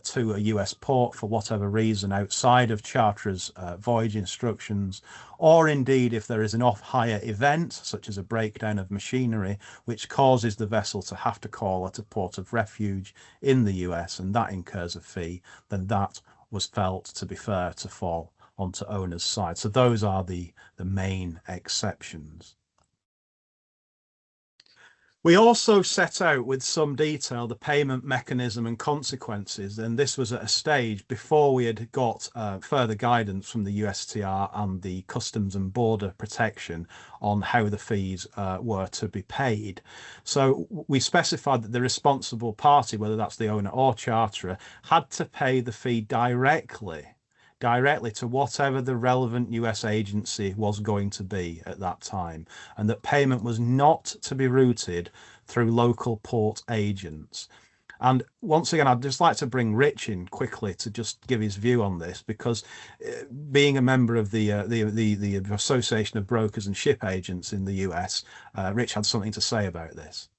to a US port for whatever reason outside of charterer's voyage instructions, or indeed if there is an off-hire event, such as a breakdown of machinery, which causes the vessel to have to call at a port of refuge in the US, and that incurs a fee, then that was felt to be fair to fall onto owner's side. So those are the main exceptions. We also set out with some detail the payment mechanism and consequences, and this was at a stage before we had got further guidance from the USTR and the Customs and Border Protection on how the fees were to be paid. So we specified that the responsible party, whether that's the owner or charterer, had to pay the fee directly to whatever the relevant US agency was going to be at that time, and that payment was not to be routed through local port agents. And once again, I'd just like to bring Rich in quickly to just give his view on this, because being a member of the Association of Brokers and Ship Agents in the US, Rich had something to say about this.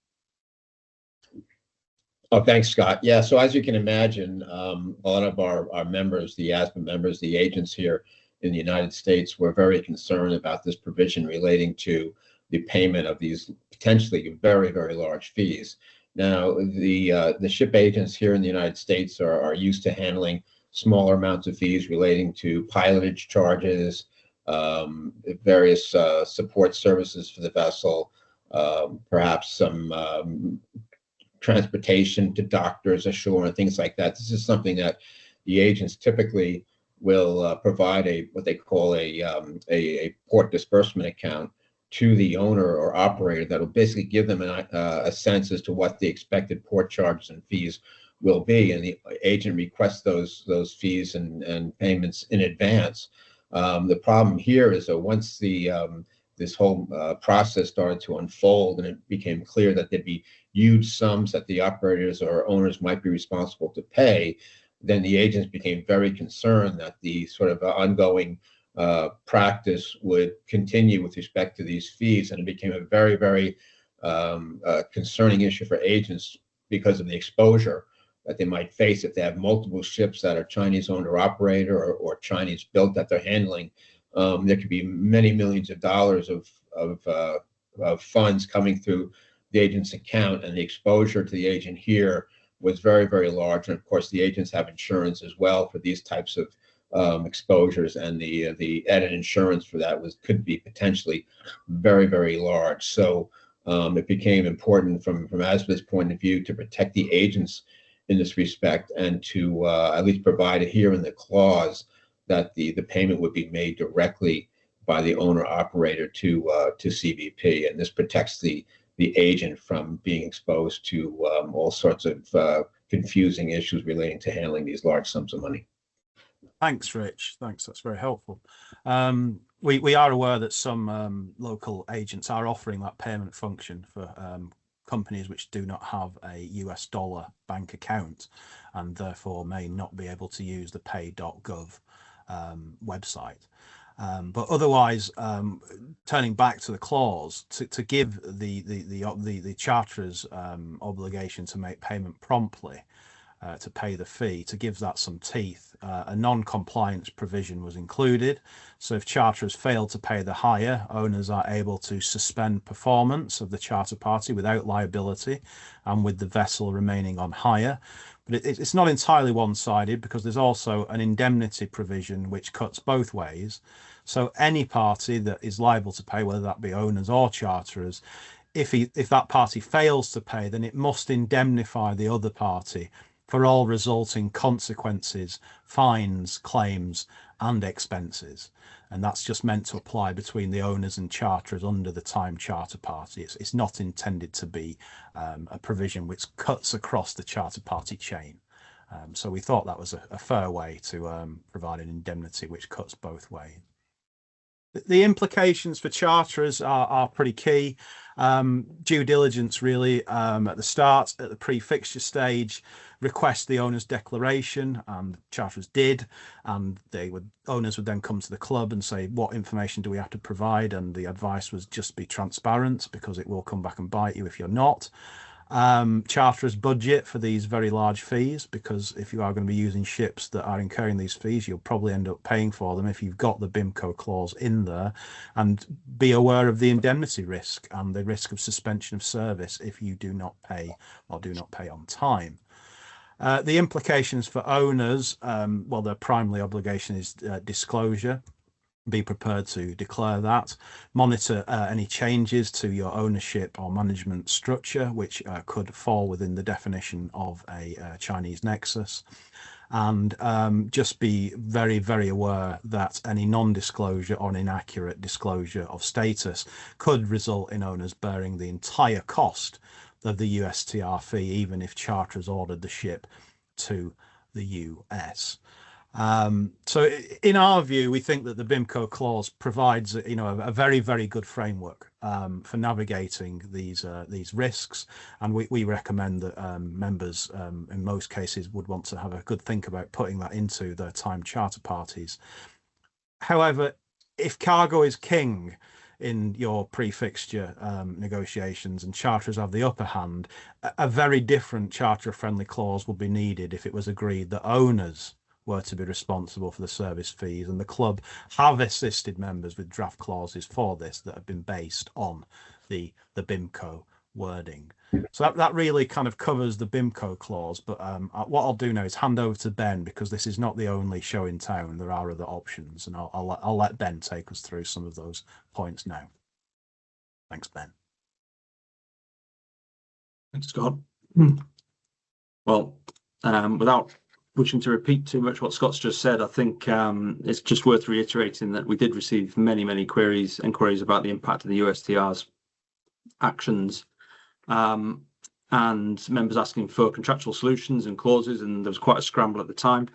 Oh, thanks, Scott. Yeah, so as you can imagine, a lot of our members, the ASBA members, the agents here in the United States, were very concerned about this provision relating to the payment of these potentially very, very large fees. Now, the ship agents here in the United States are used to handling smaller amounts of fees relating to pilotage charges, various support services for the vessel, perhaps some transportation to doctors ashore and things like that. This is something that the agents typically will provide what they call a port disbursement account to the owner or operator that will basically give them a sense as to what the expected port charges and fees will be, and the agent requests those fees and payments in advance. The problem here is that once this whole process started to unfold and it became clear that there'd be huge sums that the operators or owners might be responsible to pay, then the agents became very concerned that the sort of ongoing practice would continue with respect to these fees, and it became a very, very concerning issue for agents because of the exposure that they might face if they have multiple ships that are Chinese owned or operator or Chinese built that they're handling. There could be many millions of dollars of funds coming through the agent's account, and the exposure to the agent here was very, very large. And of course, the agents have insurance as well for these types of exposures, and the added insurance for that could be potentially very, very large. So it became important from ASBA's point of view to protect the agents in this respect, and to at least provide it here in the clause that the payment would be made directly by the owner operator to CBP, and this protects the agent from being exposed to all sorts of confusing issues relating to handling these large sums of money. Thanks, Rich. Thanks. That's very helpful. We are aware that some local agents are offering that payment function for companies which do not have a US dollar bank account, and therefore may not be able to use the pay.gov website. But otherwise, turning back to the clause, to give the charterer's obligation to make payment promptly, to pay the fee, to give that some teeth, a non-compliance provision was included. So if charterers fail to pay the hire, owners are able to suspend performance of the charter party without liability and with the vessel remaining on hire. But it's not entirely one-sided, because there's also an indemnity provision which cuts both ways. So any party that is liable to pay, whether that be owners or charterers, if that party fails to pay, then it must indemnify the other party for all resulting consequences, fines, claims, and expenses. And that's just meant to apply between the owners and charterers under the time charter party. It's not intended to be a provision which cuts across the charter party chain. So we thought that was a fair way to provide an indemnity which cuts both ways. The implications for charterers are pretty key. Due diligence, really, at the start, at the pre-fixture stage, request the owner's declaration, and charterers did, and owners would then come to the club and say, what information do we have to provide? And the advice was just be transparent, because it will come back and bite you if you're not. Charterers budget for these very large fees, because if you are going to be using ships that are incurring these fees, you'll probably end up paying for them if you've got the BIMCO clause in there. And be aware of the indemnity risk and the risk of suspension of service if you do not pay or do not pay on time. The implications for owners, well, their primary obligation is disclosure. Be prepared to declare that. Monitor any changes to your ownership or management structure, which could fall within the definition of a Chinese nexus. And just be very, very aware that any non-disclosure or inaccurate disclosure of status could result in owners bearing the entire cost of the USTR fee, even if charterers ordered the ship to the US. So in our view, we think that the BIMCO clause provides, a very, very good framework for navigating these risks, and we recommend that members, in most cases, would want to have a good think about putting that into their time charter parties. However, if cargo is king in your pre-fixture negotiations and charterers have the upper hand, a very different charter-friendly clause would be needed if it was agreed that owners were to be responsible for the service fees, and the club have assisted members with draft clauses for this that have been based on the BIMCO wording. So that really kind of covers the BIMCO clause, but what I'll do now is hand over to Ben, because this is not the only show in town. There are other options, and I'll let Ben take us through some of those points now. Thanks, Ben. Thanks, Scott. Well, without wishing to repeat too much what Scott's just said, I think it's just worth reiterating that we did receive many inquiries about the impact of the USTR's actions, and members asking for contractual solutions and clauses, and there was quite a scramble at the time.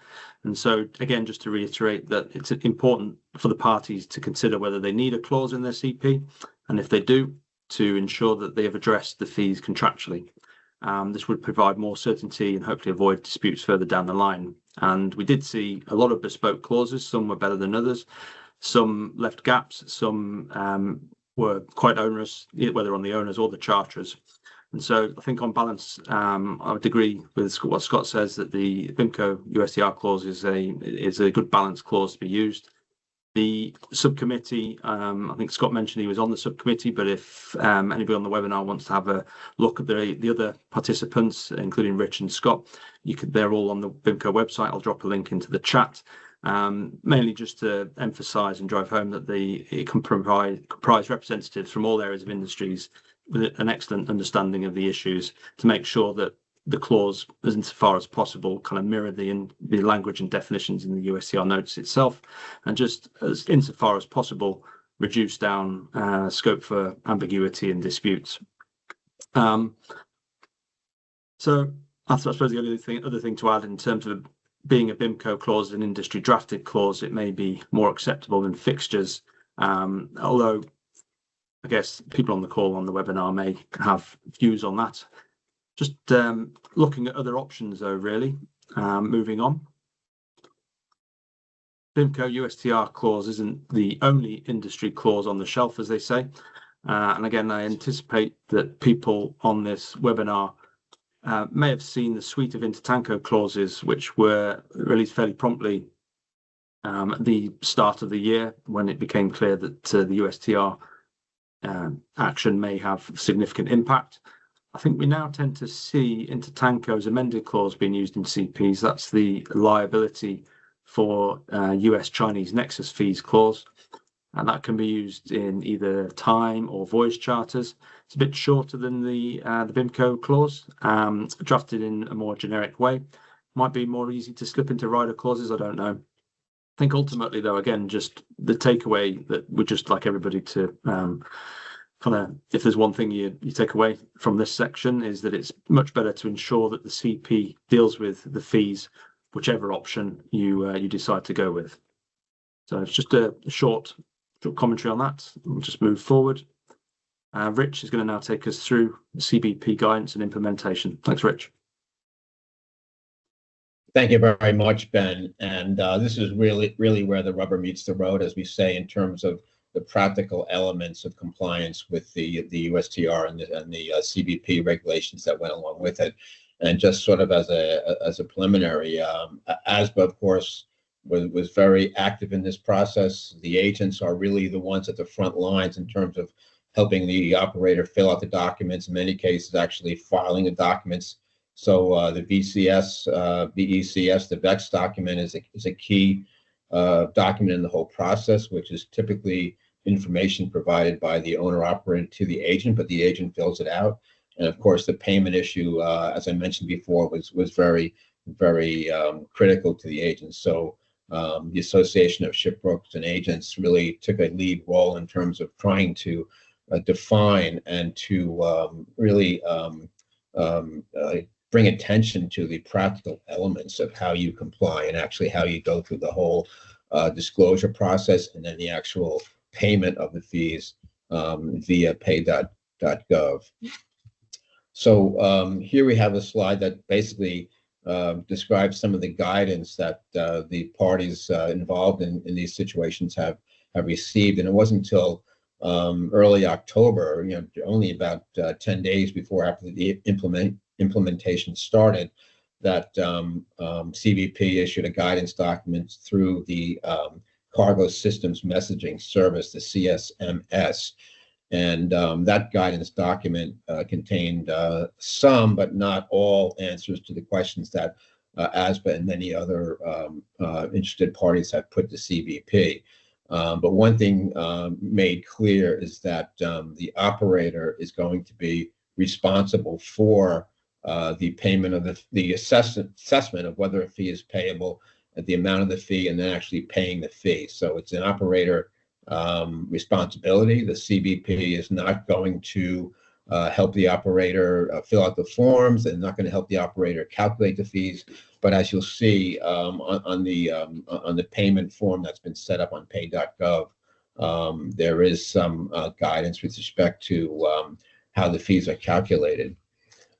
And so, again, just to reiterate that it's important for the parties to consider whether they need a clause in their CP, and if they do, to ensure that they have addressed the fees contractually. This would provide more certainty and hopefully avoid disputes further down the line. And we did see a lot of bespoke clauses. Some were better than others. Some left gaps. Some were quite onerous, whether on the owners or the charterers. And so I think on balance, I would agree with what Scott says, that the BIMCO USTR clause is a good balance clause to be used. The subcommittee, I think Scott mentioned he was on the subcommittee, but if anybody on the webinar wants to have a look at the other participants, including Rich and Scott, they're all on the BIMCO website. I'll drop a link into the chat, mainly just to emphasise and drive home that it can comprise representatives from all areas of industries with an excellent understanding of the issues, to make sure that the clause, as insofar as possible, kind of mirror the language and definitions in the USTR notice itself, and just as insofar as possible, reduce down scope for ambiguity and disputes. So I suppose the other thing to add in terms of being a BIMCO clause, an industry drafted clause, it may be more acceptable than fixtures, although I guess people on the call on the webinar may have views on that. Just looking at other options, though, really, moving on. BIMCO USTR clause isn't the only industry clause on the shelf, as they say. And again, I anticipate that people on this webinar may have seen the suite of intertanko clauses, which were released fairly promptly at the start of the year, when it became clear that the USTR action may have significant impact. I think we now tend to see intertanko's amended clause being used in CPs. That's the liability for US-Chinese nexus fees clause, and that can be used in either time or voyage charters. It's a bit shorter than the BIMCO clause, drafted in a more generic way. Might be more easy to slip into rider clauses, I don't know. I think ultimately, though, again, just the takeaway that we'd just like everybody to kind of, if there's one thing you take away from this section, is that it's much better to ensure that the CP deals with the fees, whichever option you decide to go with. So it's just a short commentary on that. We'll just move forward. Rich is going to now take us through CBP guidance and implementation. Thanks, Rich. Thank you very much, Ben. And this is really where the rubber meets the road, as we say, in terms of the practical elements of compliance with the USTR and the CBP regulations that went along with it. And just sort of as a preliminary, ASBA, of course, was very active in this process. The agents are really the ones at the front lines in terms of helping the operator fill out the documents, in many cases actually filing the documents. So the VCS, VECS, the VEX document is a key document in the whole process, which is typically information provided by the owner operator to the agent, but the agent fills it out. And of course, the payment issue, as I mentioned before, was very critical to the agents. So the Association of Shipbrokers and Agents really took a lead role in terms of trying to define and to really bring attention to the practical elements of how you comply and actually how you go through the whole disclosure process and then the actual payment of the fees via pay.gov. So here we have a slide that basically describes some of the guidance that the parties involved in these situations have received. And it wasn't until early October, only about 10 days after the implementation started, that CBP issued a guidance document through the Cargo Systems Messaging Service, the CSMS. And that guidance document contained some, but not all, answers to the questions that ASBA and many other interested parties have put to CBP. But one thing made clear is that the operator is going to be responsible for the payment of the assessment of whether a fee is payable, at the amount of the fee, and then actually paying the fee. So it's an operator responsibility. The CBP is not going to help the operator fill out the forms, and not going to help the operator calculate the fees. But as you'll see on the payment form that's been set up on pay.gov, there is some guidance with respect to how the fees are calculated.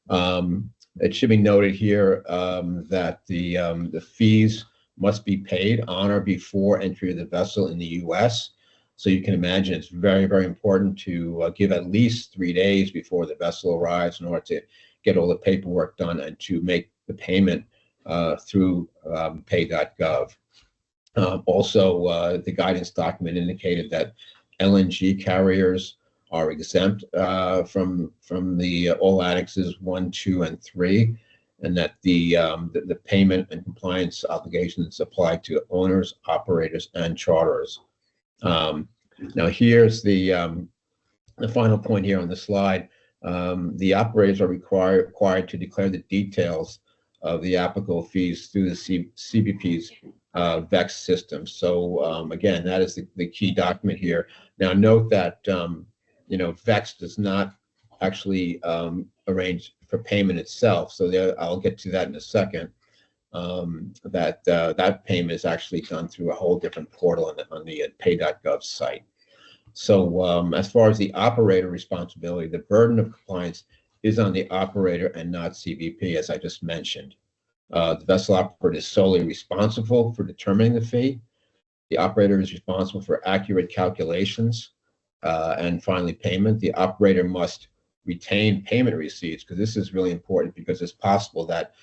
It should be noted here that the fees must be paid on or before entry of the vessel in the U.S. So you can imagine it's very, very important to give at least 3 days before the vessel arrives in order to get all the paperwork done and to make the payment through pay.gov. Also, the guidance document indicated that LNG carriers are exempt from the all annexes 1, 2, and 3, and that the payment and compliance obligations apply to owners, operators, and charterers. Now here's the final point here on the slide. The operators are required to declare the details of the applicable fees through the CBP's VEX system. So again, that is the key document here. Now note that VEX does not actually arrange for payment itself. So there, I'll get to that in a second. That payment is actually done through a whole different portal on the pay.gov site. So as far as the operator responsibility, the burden of compliance is on the operator and not CBP, as I just mentioned. The vessel operator is solely responsible for determining the fee. The operator is responsible for accurate calculations, and finally payment. The operator must retain payment receipts, because this is really important, because it's possible that,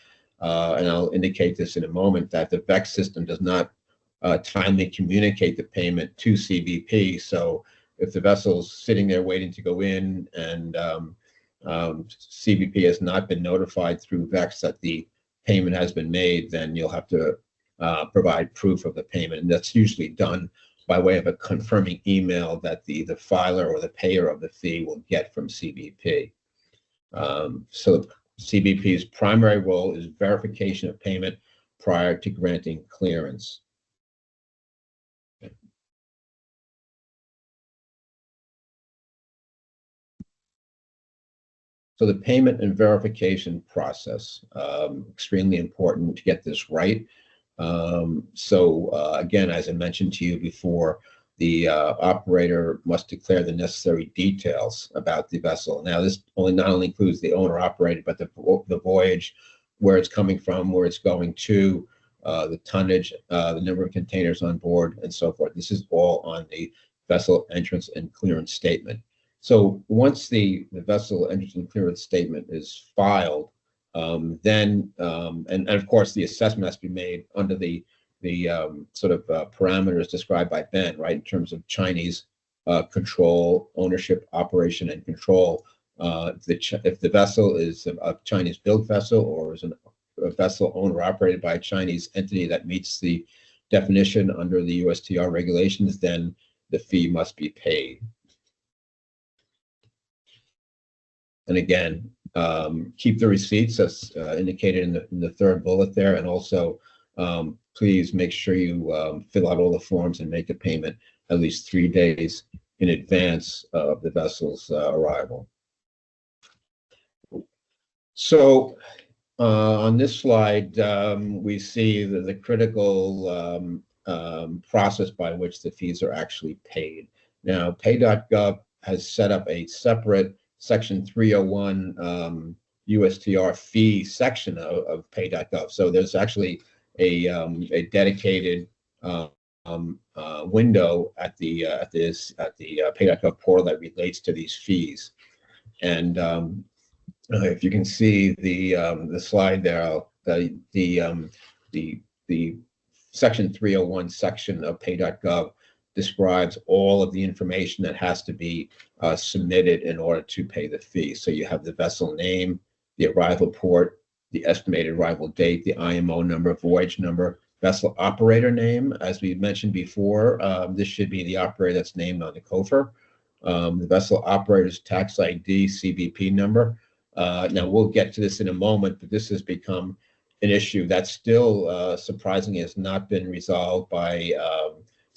and I'll indicate this in a moment, that the VEX system does not timely communicate the payment to CBP. So if the vessel's sitting there waiting to go in and CBP has not been notified through VEX that the payment has been made, then you'll have to provide proof of the payment. And that's usually done by way of a confirming email that the filer or the payer of the fee will get from CBP. So CBP's primary role is verification of payment prior to granting clearance. So the payment and verification process, extremely important to get this right. Again, as I mentioned to you before, the operator must declare the necessary details about the vessel. Now, this not only includes the owner operator, but the voyage, where it's coming from, where it's going to, the tonnage, the number of containers on board, and so forth. This is all on the vessel entrance and clearance statement. So once the vessel entrance and clearance statement is filed, then and of course the assessment has to be made under the sort of parameters described by Ben, right, in terms of Chinese control, ownership, operation, and control. If the vessel is a Chinese built vessel, or is a vessel owned or operated by a Chinese entity that meets the definition under the USTR regulations, then the fee must be paid. And again, keep the receipts as indicated in the third bullet there, and also please make sure you fill out all the forms and make a payment at least 3 days in advance of the vessel's arrival. So on this slide, we see the critical process by which the fees are actually paid. Now, pay.gov has set up a separate Section 301 USTR fee section of pay.gov. So there's actually a dedicated window at the pay.gov portal that relates to these fees. And if you can see the slide there, the Section 301 section of pay.gov describes all of the information that has to be submitted in order to pay the fee. So you have the vessel name, the arrival port, the estimated arrival date, the IMO number, voyage number, vessel operator name. As we mentioned before, this should be the operator that's named on the COFR. The vessel operator's tax ID, CBP number. Now, we'll get to this in a moment, but this has become an issue that still surprisingly has not been resolved by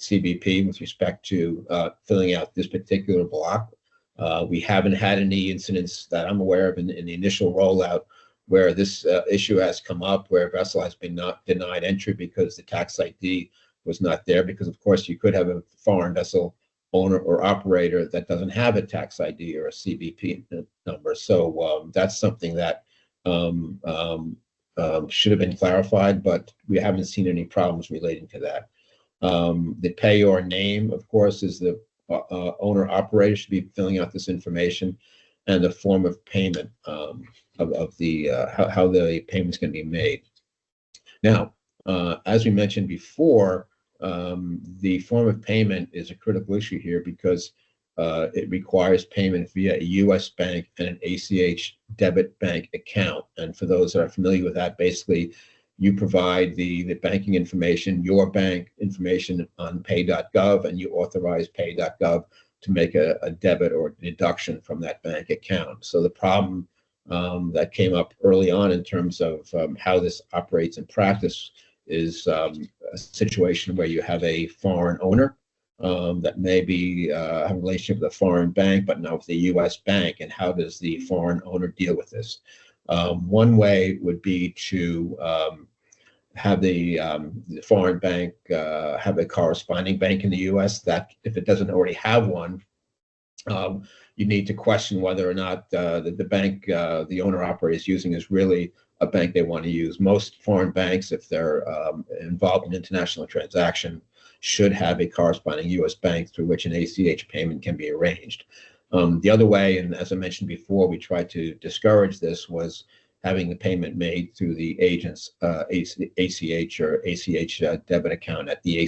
CBP with respect to filling out this particular block. We haven't had any incidents that I'm aware of in the initial rollout where this issue has come up, where a vessel has been not denied entry because the tax ID was not there, because of course you could have a foreign vessel owner or operator that doesn't have a tax ID or a CBP number. So that's something that should have been clarified, but we haven't seen any problems relating to that. The payor name, of course, is the owner operator should be filling out this information, and the form of payment of the how the payment's going to be made. Now, as we mentioned before, the form of payment is a critical issue here because it requires payment via a U.S. bank and an ACH debit bank account. And for those that are familiar with that, basically, you provide the banking information, your bank information on pay.gov, and you authorize pay.gov to make a debit or deduction from that bank account. So the problem that came up early on in terms of how this operates in practice is a situation where you have a foreign owner that may be have a relationship with a foreign bank, but not with a U.S. bank. And how does the foreign owner deal with this? One way would be to have the foreign bank have a corresponding bank in the U.S. that, if it doesn't already have one, you need to question whether or not the bank the owner operator is using is really a bank they want to use. Most foreign banks, if they're involved in international transaction, should have a corresponding U.S. bank through which an ACH payment can be arranged. The other way, and as I mentioned before, we tried to discourage this, was having the payment made through the agent's ACH or ACH debit account at the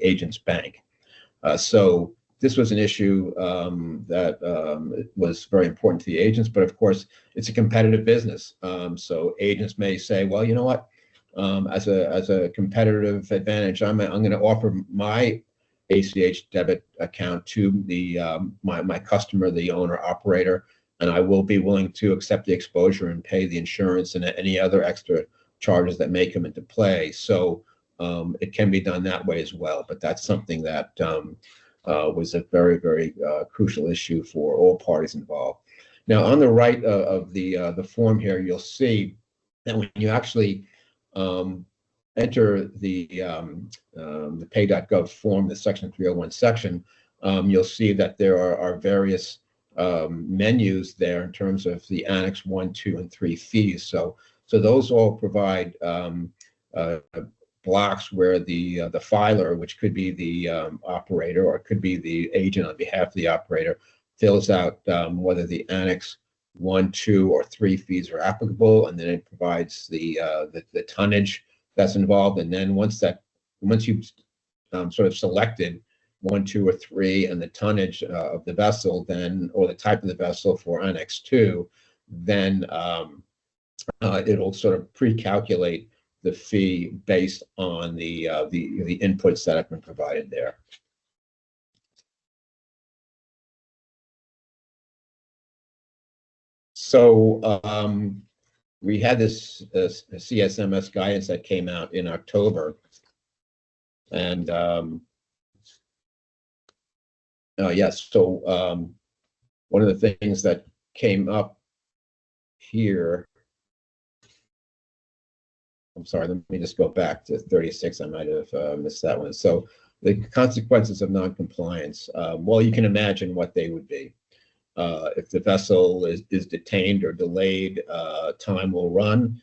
agent's bank. So this was an issue that was very important to the agents, but of course, it's a competitive business. So agents may say, well, you know what, as a competitive advantage, I'm going to offer my ACH debit account to the my customer, the owner operator, and I will be willing to accept the exposure and pay the insurance and any other extra charges that may come into play. So it can be done that way as well, but that's something that was a very, very crucial issue for all parties involved. Now, on the right of the form here, you'll see that when you actually enter the pay.gov form, the Section 301 section, you'll see that there are various menus there in terms of the Annex 1, 2, and 3 fees. So those all provide blocks where the filer, which could be the operator or it could be the agent on behalf of the operator, fills out whether the Annex 1, 2, or 3 fees are applicable, and then it provides the tonnage that's involved. And then once you've sort of selected 1, 2, or 3 and the tonnage of the vessel, then, or the type of the vessel for Annex 2, then it'll sort of pre-calculate the fee based on the inputs that have been provided there. So we had this CSMS guidance that came out in October, and yes, so one of the things that came up here, I'm sorry, let me just go back to 36. I might have missed that one. So the consequences of noncompliance, well, you can imagine what they would be. If the vessel is detained or delayed, time will run,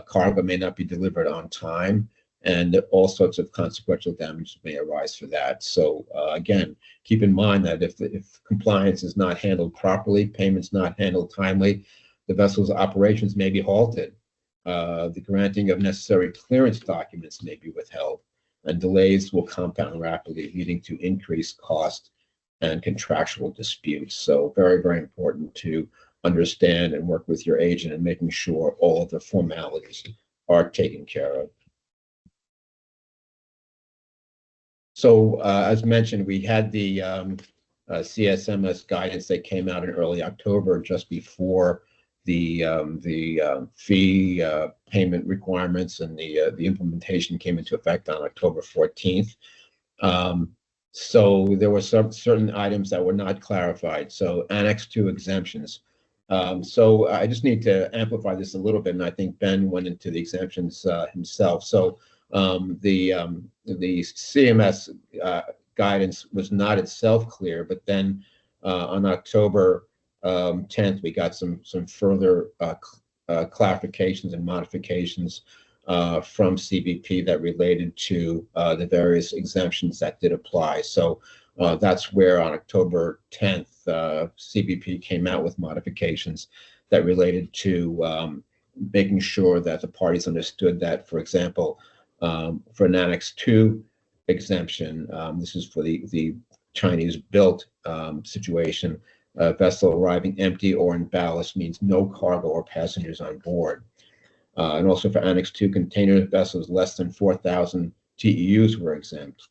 cargo may not be delivered on time, and all sorts of consequential damage may arise for that. So again, keep in mind that if compliance is not handled properly, payments not handled timely, the vessel's operations may be halted. The granting of necessary clearance documents may be withheld, and delays will compound rapidly, leading to increased cost and contractual disputes. So very, very important to understand and work with your agent in making sure all of the formalities are taken care of. So as mentioned, we had the CSMS guidance that came out in early October, just before the fee payment requirements and the implementation came into effect on October 14th. So there were some certain items that were not clarified. So Annex 2 exemptions. So I just need to amplify this a little bit, and I think Ben went into the exemptions himself. So the CMS guidance was not itself clear, but then on October 10th, we got some further clarifications and modifications from CBP that related to the various exemptions that did apply. So that's where on October 10th, CBP came out with modifications that related to making sure that the parties understood that, for example, for an Annex 2 exemption, this is for the Chinese-built situation, a vessel arriving empty or in ballast means no cargo or passengers on board. And also for Annex 2, container vessels less than 4,000 TEUs were exempt.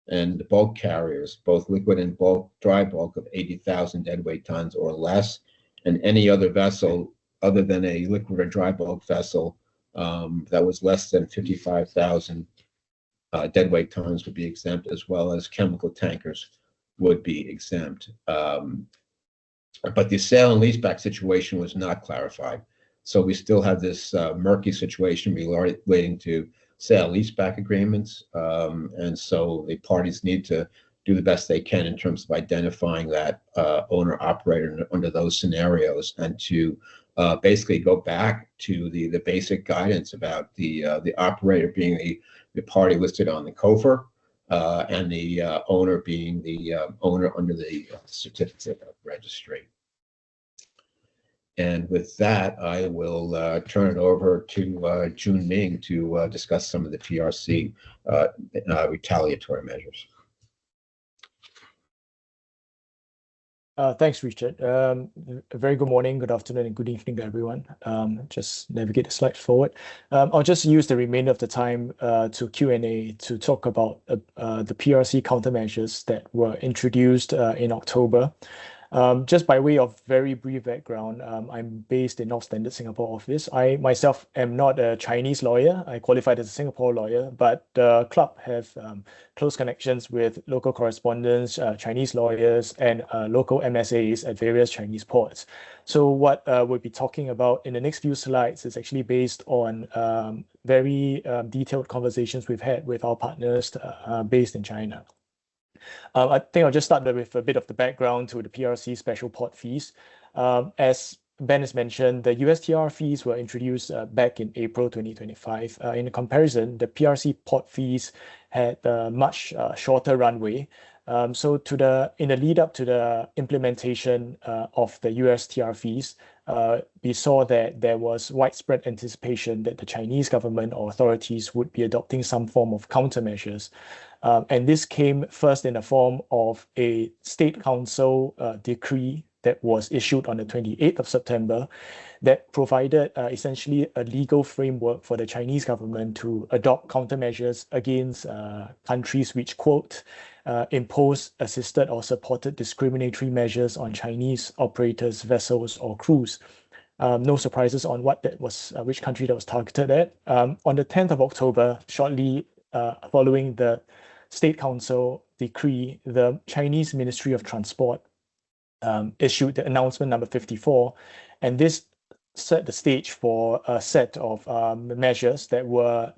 And the bulk carriers, both liquid and bulk, dry bulk of 80,000 deadweight tons or less, and any other vessel other than a liquid or dry bulk vessel that was less than 55,000 deadweight tons would be exempt, as well as chemical tankers would be exempt. But the sale and leaseback situation was not clarified. So we still have this murky situation relating to sale leaseback agreements. And so the parties need to do the best they can in terms of identifying that owner operator under those scenarios, and to basically go back to the basic guidance about the operator being the party listed on the COFR, and the owner being the owner under the certificate of registry. And with that, I will turn it over to Junming to discuss some of the PRC retaliatory measures. Thanks, Richard. A very good morning, good afternoon, and good evening to everyone. Just navigate the slides forward. I'll just use the remainder of the time to Q&A to talk about the PRC countermeasures that were introduced in October. Just by way of very brief background, I'm based in NorthStandard Singapore office. I myself am not a Chinese lawyer. I qualified as a Singapore lawyer, but the club have close connections with local correspondents, Chinese lawyers, and local MSAs at various Chinese ports. So what we'll be talking about in the next few slides is actually based on very detailed conversations we've had with our partners based in China. I think I'll just start with a bit of the background to the PRC special port fees. As Ben has mentioned, the USTR fees were introduced back in April 2025. In comparison, the PRC port fees had a much shorter runway. So in the lead up to the implementation of the USTR fees, we saw that there was widespread anticipation that the Chinese government or authorities would be adopting some form of countermeasures. And this came first in the form of a State Council decree that was issued on the 28th of September that provided essentially a legal framework for the Chinese government to adopt countermeasures against countries which, quote, impose assisted or supported discriminatory measures on Chinese operators, vessels, or crews. No surprises on what that was, which country that was targeted at. On the 10th of October, shortly following the State Council decree, the Chinese Ministry of Transport issued the announcement number 54, and this set the stage for a set of measures that were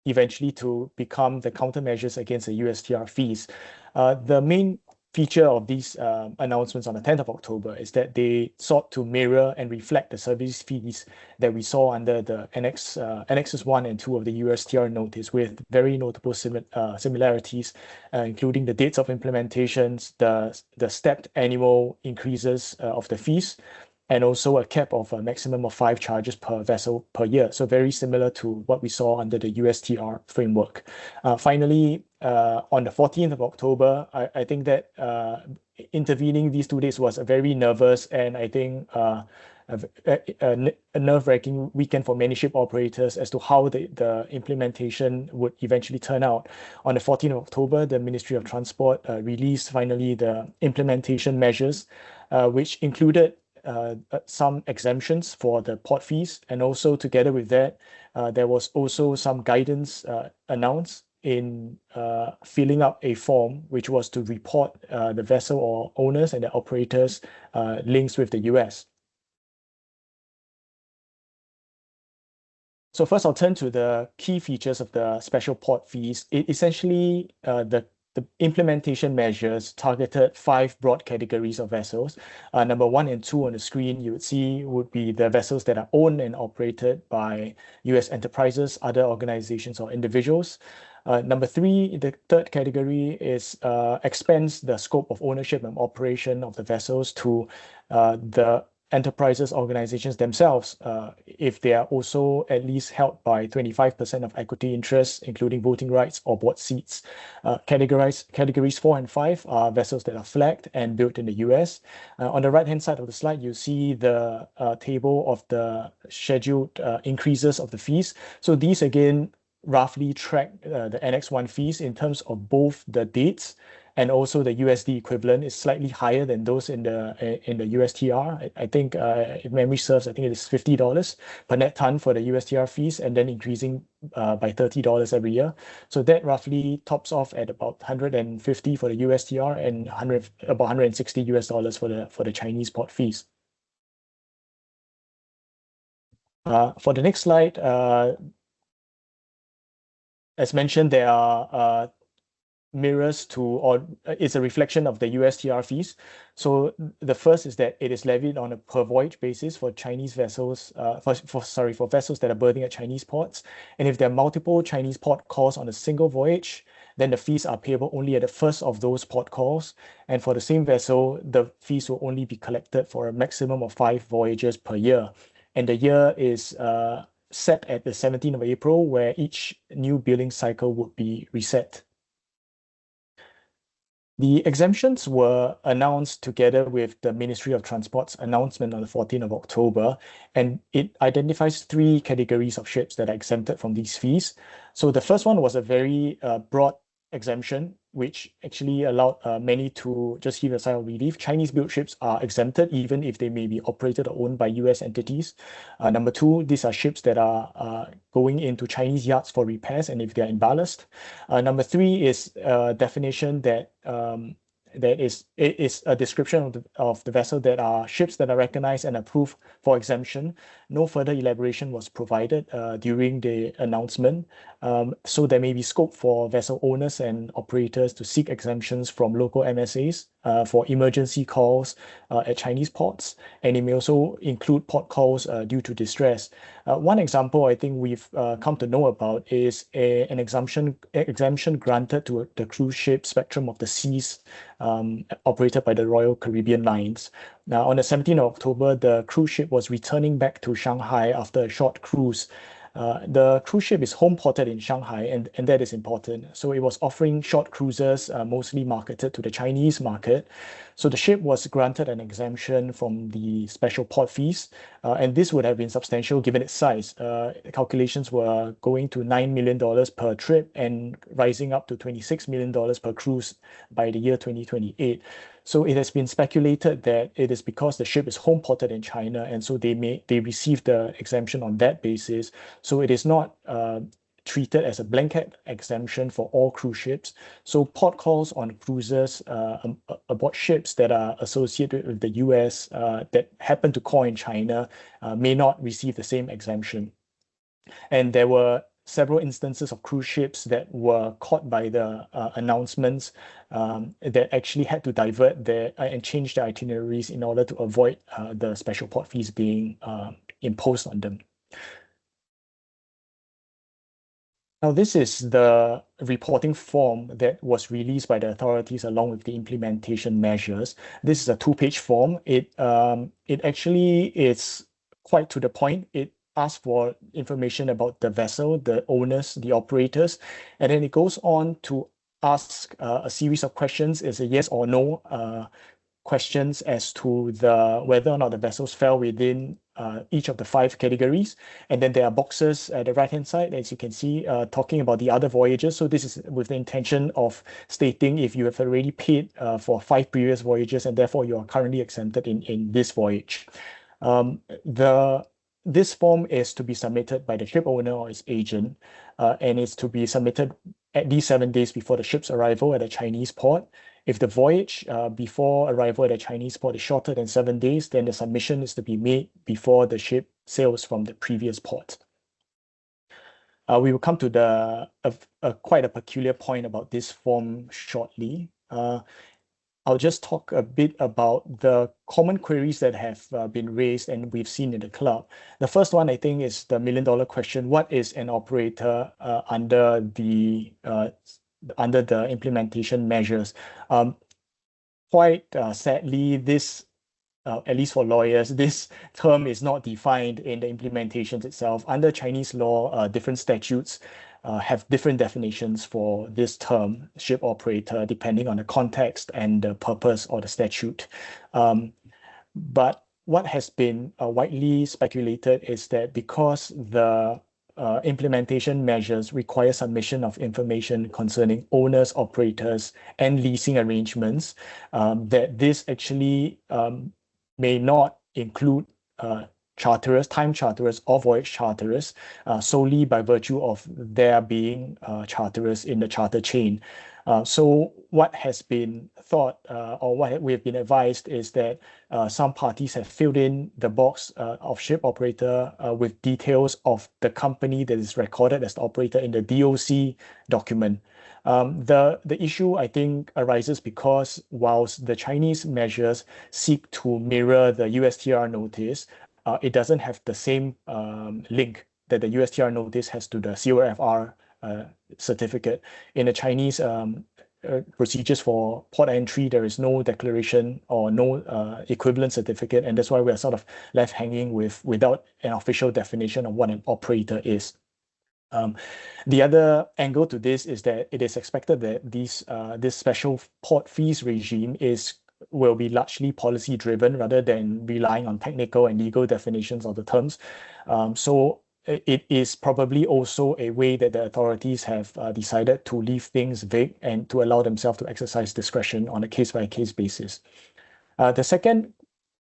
eventually to become the countermeasures against the USTR fees. The main feature of these announcements on the 10th of October is that they sought to mirror and reflect the service fees that we saw under the Annexes 1 and 2 of the USTR notice, with very notable similarities, including the dates of implementations, the stepped annual increases of the fees, and also a cap of a maximum of 5 charges per vessel per year. So very similar to what we saw under the USTR framework. Finally, on the 14th of October, I think that intervening these 2 days was a very nervous and I think a nerve-wracking weekend for many ship operators as to how the implementation would eventually turn out. On the 14th of October, the Ministry of Transport released finally the implementation measures, which included some exemptions for the port fees, and also together with that, there was also some guidance announced in filling up a form which was to report the vessel or owners and the operators links with the US. So first, I'll turn to the key features of the special port fees. It essentially, the implementation measures targeted 5 broad categories of vessels. Number 1 and 2 on the screen, you would see would be the vessels that are owned and operated by US enterprises, other organizations, or individuals. Number 3, the third category is expands the scope of ownership and operation of the vessels to the enterprises, organizations themselves, if they are also at least held by 25% of equity interests, including voting rights or board seats. Categories 4 and 5 are vessels that are flagged and built in the US. On the right-hand side of the slide, you see the table of the scheduled increases of the fees. So these again roughly track the Annex 1 fees in terms of both the dates and also the USD equivalent is slightly higher than those in the USTR. I think if memory serves, I think it is $50 per net ton for the USTR fees, and then increasing by $30 every year. So that roughly tops off at about $150 for the USTR and about $160 for the Chinese port fees. For the next slide, as mentioned, there are mirrors to, or it's a reflection of the USTR fees. So the first is that it is levied on a per voyage basis for Chinese vessels, for vessels that are berthing at Chinese ports. And if there are multiple Chinese port calls on a single voyage, then the fees are payable only at the first of those port calls. And for the same vessel, the fees will only be collected for a maximum of 5 voyages per year. And the year is set at the 17th of April, where each new billing cycle would be reset. The exemptions were announced together with the Ministry of Transport's announcement on the 14th of October, and it identifies 3 categories of ships that are exempted from these fees. So the first one was a very broad exemption, which actually allowed many to just heave a sigh of relief. Chinese-built ships are exempted even if they may be operated or owned by US entities. Number 2, these are ships that are going into Chinese yards for repairs and if they're in ballast. Number 3 is a definition that it is a description of the vessel that are ships that are recognized and approved for exemption. No further elaboration was provided during the announcement. So there may be scope for vessel owners and operators to seek exemptions from local MSAs for emergency calls at Chinese ports, and it may also include port calls due to distress. One example I think we've come to know about is an exemption granted to the cruise ship Spectrum of the Seas operated by the Royal Caribbean Lines. Now, on the 17th of October, the cruise ship was returning back to Shanghai after a short cruise. The cruise ship is home ported in Shanghai, and that is important. So it was offering short cruises, mostly marketed to the Chinese market. So the ship was granted an exemption from the special port fees, and this would have been substantial given its size. Calculations were going to $9 million per trip and rising up to $26 million per cruise by the year 2028. So it has been speculated that it is because the ship is home ported in China, and so they received the exemption on that basis. So it is not treated as a blanket exemption for all cruise ships. So port calls on cruises aboard ships that are associated with the US that happen to call in China may not receive the same exemption. And there were several instances of cruise ships that were caught by the announcements that actually had to divert their and change their itineraries in order to avoid the special port fees being imposed on them. Now, this is the reporting form that was released by the authorities along with the implementation measures. This is a 2-page form. It actually is quite to the point. It asks for information about the vessel, the owners, the operators, and then it goes on to ask a series of questions. It's a yes or no questions as to whether or not the vessels fell within each of the 5 categories. And then there are boxes at the right-hand side, as you can see, talking about the other voyages. So this is with the intention of stating if you have already paid for 5 previous voyages and therefore you are currently exempted in this voyage. This form is to be submitted by the ship owner or its agent, and it's to be submitted at least 7 days before the ship's arrival at a Chinese port. If the voyage before arrival at a Chinese port is shorter than 7 days, then the submission is to be made before the ship sails from the previous port. We will come to quite a peculiar point about this form shortly. I'll just talk a bit about the common queries that have been raised and we've seen in the club. The first one, I think, is the million-dollar question: what is an operator under the implementation measures? Quite sadly, this, at least for lawyers, this term is not defined in the implementations itself. Under Chinese law, different statutes have different definitions for this term, ship operator, depending on the context and the purpose of the statute. But what has been widely speculated is that because the implementation measures require submission of information concerning owners, operators, and leasing arrangements, that this actually may not include charterers, time charterers, or voyage charterers solely by virtue of there being charterers in the charter chain. So what has been thought or what we have been advised is that some parties have filled in the box of ship operator with details of the company that is recorded as the operator in the DOC document. The issue, I think, arises because whilst the Chinese measures seek to mirror the USTR notice, it doesn't have the same link that the USTR notice has to the COFR certificate. In the Chinese procedures for port entry, there is no declaration or no equivalent certificate, and that's why we are sort of left hanging without an official definition of what an operator is. The other angle to this is that it is expected that this special port fees regime will be largely policy driven rather than relying on technical and legal definitions of the terms. So it is probably also a way that the authorities have decided to leave things vague and to allow themselves to exercise discretion on a case-by-case basis. The second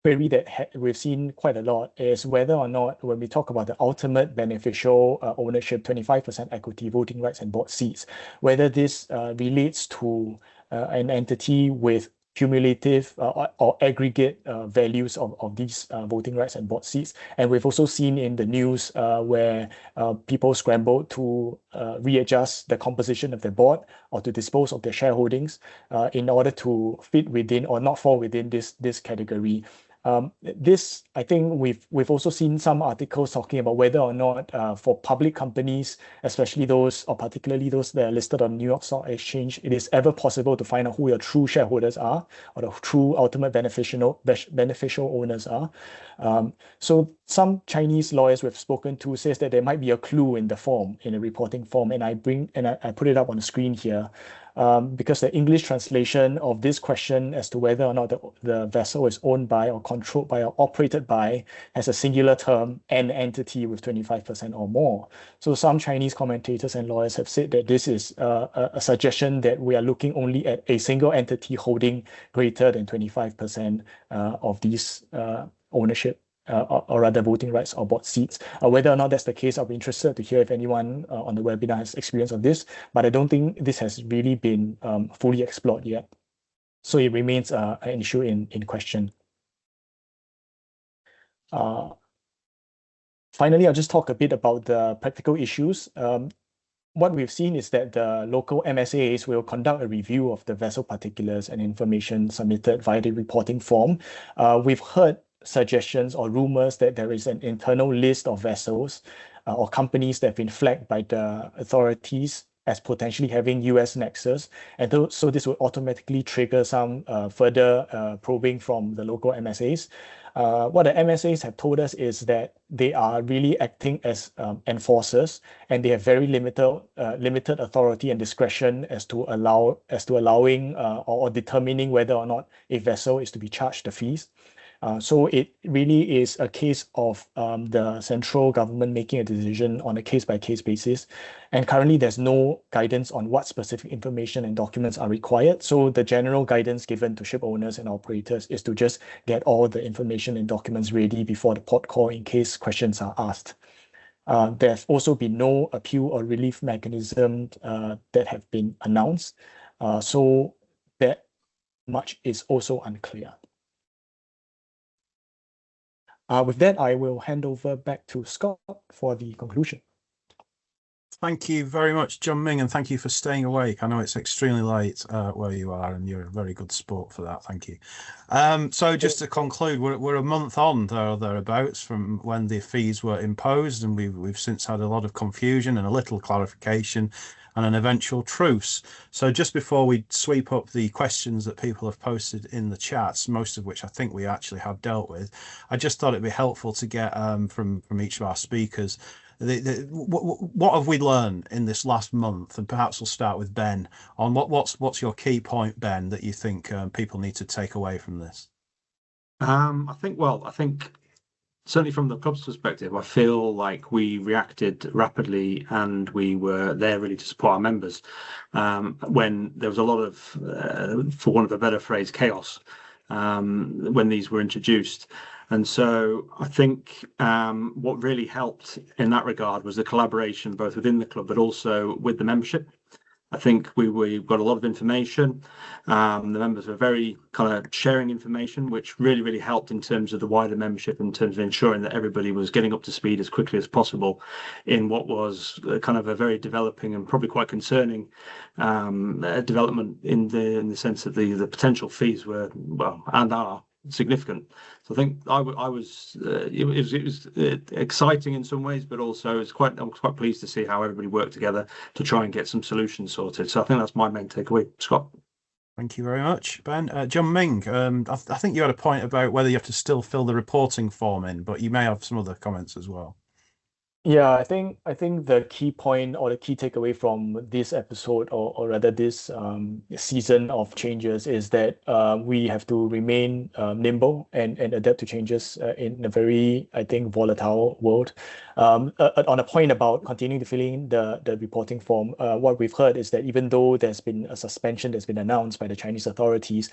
query that we've seen quite a lot is whether or not, when we talk about the ultimate beneficial ownership, 25% equity, voting rights, and board seats, whether this relates to an entity with cumulative or aggregate values of these voting rights and board seats. And we've also seen in the news where people scrambled to readjust the composition of the board or to dispose of their shareholdings in order to fit within or not fall within this category. This, I think we've also seen some articles talking about whether or not for public companies, especially those, or particularly those that are listed on New York Stock Exchange, it is ever possible to find out who your true shareholders are or the true ultimate beneficial owners are. So some Chinese lawyers we've spoken to says that there might be a clue in the reporting form, and I put it up on the screen here. Because the English translation of this question as to whether or not the vessel is owned by or controlled by or operated by has a singular term, an entity with 25% or more. So some Chinese commentators and lawyers have said that this is a suggestion that we are looking only at a single entity holding greater than 25% of these ownership or rather voting rights or board seats. Whether or not that's the case, I'll be interested to hear if anyone on the webinar has experience of this, but I don't think this has really been fully explored yet. So it remains an issue in question. Finally, I'll just talk a bit about the practical issues. What we've seen is that the local MSAs will conduct a review of the vessel particulars and information submitted via the reporting form. We've heard suggestions or rumors that there is an internal list of vessels or companies that have been flagged by the authorities as potentially having US nexus. And so this will automatically trigger some further probing from the local MSAs. What the MSAs have told us is that they are really acting as enforcers, and they have very limited authority and discretion as to allowing or determining whether or not a vessel is to be charged the fees. So it really is a case of the central government making a decision on a case-by-case basis. And currently, there's no guidance on what specific information and documents are required. So the general guidance given to ship owners and operators is to just get all the information and documents ready before the port call in case questions are asked. There have also been no appeal or relief mechanism that have been announced. So that much is also unclear. With that, I will hand over back to Scott for the conclusion. Thank you very much, Junming, and thank you for staying awake. I know it's extremely late where you are, and you're a very good sport for that. Thank you. So just to conclude, we're a month on there or thereabouts from when the fees were imposed, and we've since had a lot of confusion and a little clarification and an eventual truce. So just before we sweep up the questions that people have posted in the chats, most of which I think we actually have dealt with, I just thought it'd be helpful to get from each of our speakers, what have we learned in this last month? And perhaps we'll start with Ben on what's your key point, Ben, that you think people need to take away from this? I think certainly from the club's perspective, I feel like we reacted rapidly and we were there really to support our members when there was a lot of, for want of a better phrase, chaos when these were introduced. And so I think what really helped in that regard was the collaboration both within the club but also with the membership. I think we got a lot of information. The members were very kind of sharing information, which really helped in terms of the wider membership, in terms of ensuring that everybody was getting up to speed as quickly as possible in what was kind of a very developing and probably quite concerning development in the sense that the potential fees were, well, and are significant. So I think I was it was exciting in some ways, but also I was quite pleased to see how everybody worked together to try and get some solutions sorted. So I think that's my main takeaway. Scott. Thank you very much, Ben. Junming, I think you had a point about whether you have to still fill the reporting form in, but you may have some other comments as well. Yeah, I think the key point or the key takeaway from this episode, or rather this season of changes, is that we have to remain nimble and adapt to changes in a very, I think, volatile world. On a point about continuing to fill in the reporting form, what we've heard is that even though there's been a suspension that's been announced by the Chinese authorities,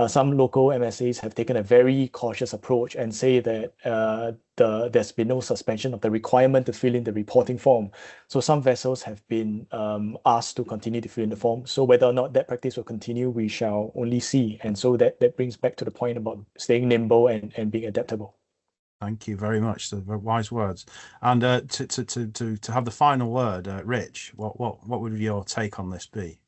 some local MSAs have taken a very cautious approach and say that there's been no suspension of the requirement to fill in the reporting form. So some vessels have been asked to continue to fill in the form. So whether or not that practice will continue, we shall only see. And so that brings back to the point about staying nimble and being adaptable. Thank you very much. The wise words. And to have the final word, Rich, what would your take on this be?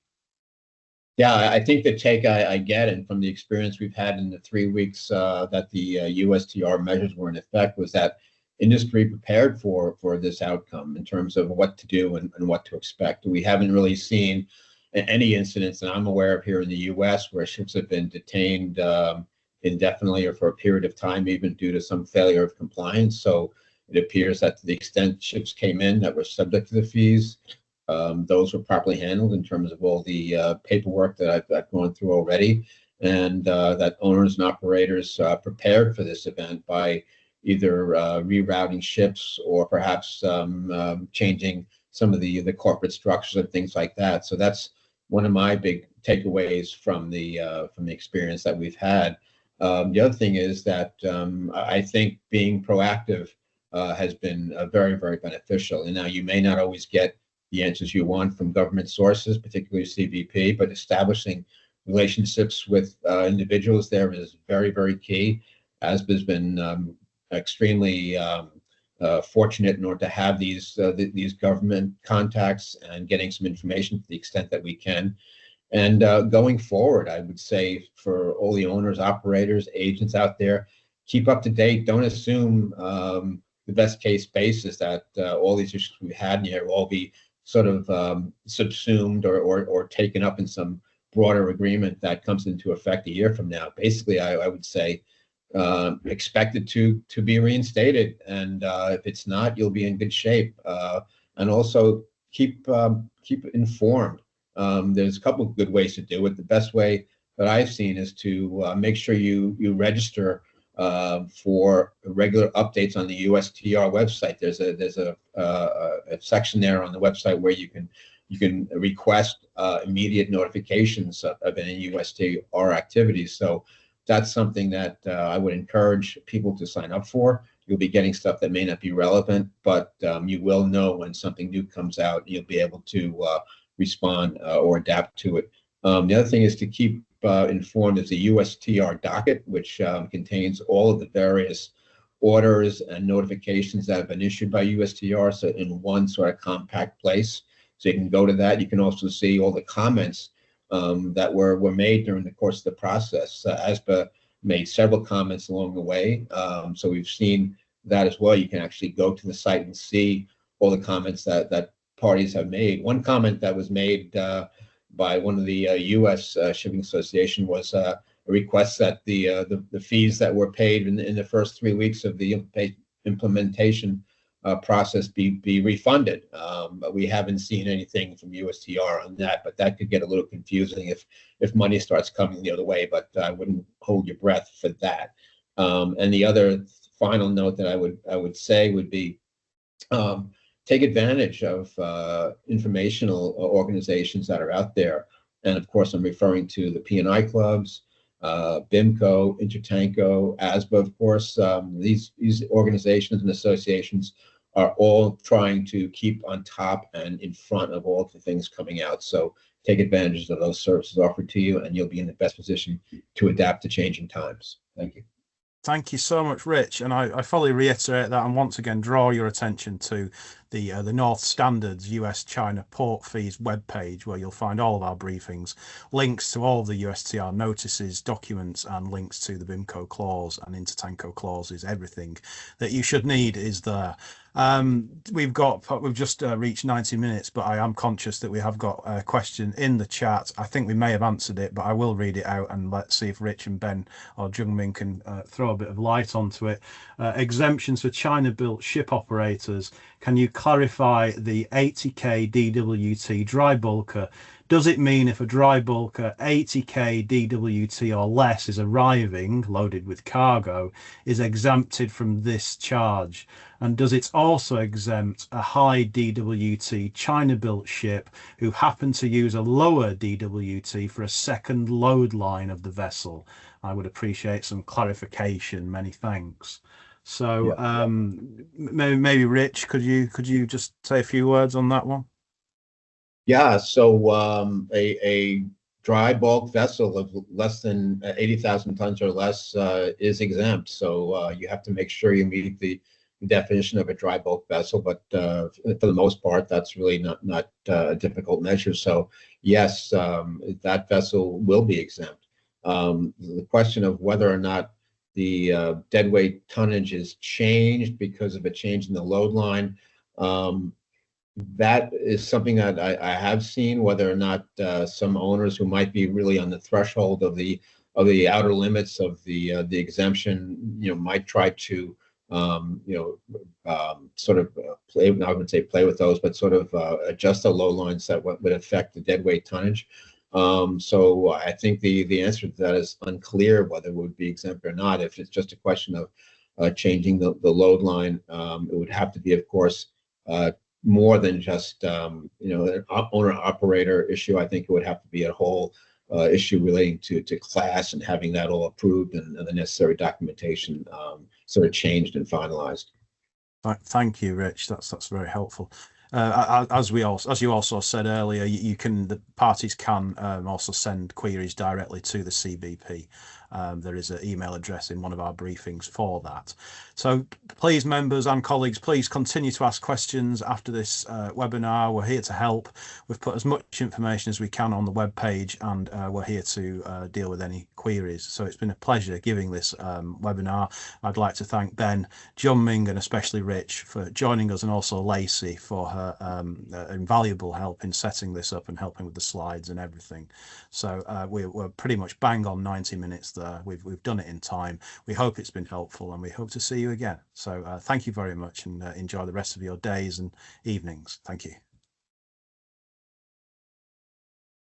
Yeah, I think the take I get, and from the experience we've had in the 3 weeks that the USTR measures were in effect, was that industry prepared for this outcome in terms of what to do and what to expect. We haven't really seen any incidents that I'm aware of here in the US where ships have been detained indefinitely or for a period of time, even due to some failure of compliance. So it appears that to the extent ships came in that were subject to the fees, those were properly handled in terms of all the paperwork that I've gone through already, and that owners and operators prepared for this event by either rerouting ships or perhaps changing some of the corporate structures and things like that. So that's one of my big takeaways from the experience that we've had. The other thing is that I think being proactive has been very, very beneficial. And now you may not always get the answers you want from government sources, particularly CBP, but establishing relationships with individuals there is very, very key. ASBA has been extremely fortunate in order to have these government contacts and getting some information to the extent that we can. And going forward, I would say for all the owners, operators, agents out there, keep up to date. Don't assume the best case basis that all these issues we had here will all be sort of subsumed or taken up in some broader agreement that comes into effect a year from now. Basically, I would say expect it to be reinstated, and if it's not, you'll be in good shape. And also keep informed. There's a couple of good ways to do it. The best way that I've seen is to make sure you register for regular updates on the USTR website. There's a section there on the website where you can request immediate notifications of any USTR activities. So that's something that I would encourage people to sign up for. You'll be getting stuff that may not be relevant, but you will know when something new comes out. You'll be able to respond or adapt to it. The other thing is to keep informed is the USTR docket, which contains all of the various orders and notifications that have been issued by USTR, so in one sort of compact place. So you can go to that. You can also see all the comments that were made during the course of the process. ASBA made several comments along the way, so we've seen that as well. You can actually go to the site and see all the comments that parties have made. One comment that was made by one of the U.S. Shipping Association was a request that the fees that were paid in the first 3 weeks of the implementation process be refunded. But we haven't seen anything from USTR on that, but that could get a little confusing if money starts coming the other way, but I wouldn't hold your breath for that. And the other final note that I would say would be take advantage of informational organizations that are out there. And of course, I'm referring to the P&I clubs, BIMCO, Intertanko, ASBA, of course. These organizations and associations are all trying to keep on top and in front of all the things coming out. So take advantage of those services offered to you, and you'll be in the best position to adapt to changing times. Thank you. Thank you so much, Rich. And I fully reiterate that and once again draw your attention to the NorthStandard's US-China port fees webpage, where you'll find all of our briefings, links to all of the USTR notices, documents, and links to the BIMCO clause and intertanko clauses. Everything that you should need is there. We've just reached 90 minutes, but I am conscious that we have got a question in the chat. I think we may have answered it, but I will read it out and let's see if Rich and Ben or Junming can throw a bit of light onto it. Exemptions for China-built ship operators. Can you clarify the 80k DWT dry bulker? Does it mean if a dry bulker 80k DWT or less is arriving, loaded with cargo, is exempted from this charge? And does it also exempt a high DWT China-built ship who happen to use a lower DWT for a second load line of the vessel? I would appreciate some clarification. Many thanks. So maybe Rich, could you just say a few words on that one? Yeah, so a dry bulk vessel of less than 80,000 tons or less is exempt. So you have to make sure you meet the definition of a dry bulk vessel, but for the most part, that's really not a difficult measure. So yes, that vessel will be exempt. The question of whether or not the deadweight tonnage is changed because of a change in the load line, that is something that I have seen, whether or not some owners who might be really on the threshold of the outer limits of the exemption, might try to sort of play. I wouldn't say play with those, but sort of adjust the low lines that would affect the deadweight tonnage. So I think the answer to that is unclear whether it would be exempt or not. If it's just a question of changing the load line, it would have to be, of course, more than just an owner-operator issue. I think it would have to be a whole issue relating to class and having that all approved and the necessary documentation sort of changed and finalized. Thank you, Rich. That's very helpful. As you also said earlier, the parties can also send queries directly to the CBP. There is an email address in one of our briefings for that. So please, members and colleagues, please continue to ask questions after this webinar. We're here to help. We've put as much information as we can on the webpage, and we're here to deal with any queries. So it's been a pleasure giving this webinar. I'd like to thank Ben, Junming, and especially Rich for joining us, and also Lacey for her invaluable help in setting this up and helping with the slides and everything. So we're pretty much bang on 90 minutes there. We've done it in time. We hope it's been helpful, and we hope to see you again. So thank you very much, and enjoy the rest of your days and evenings. Thank you.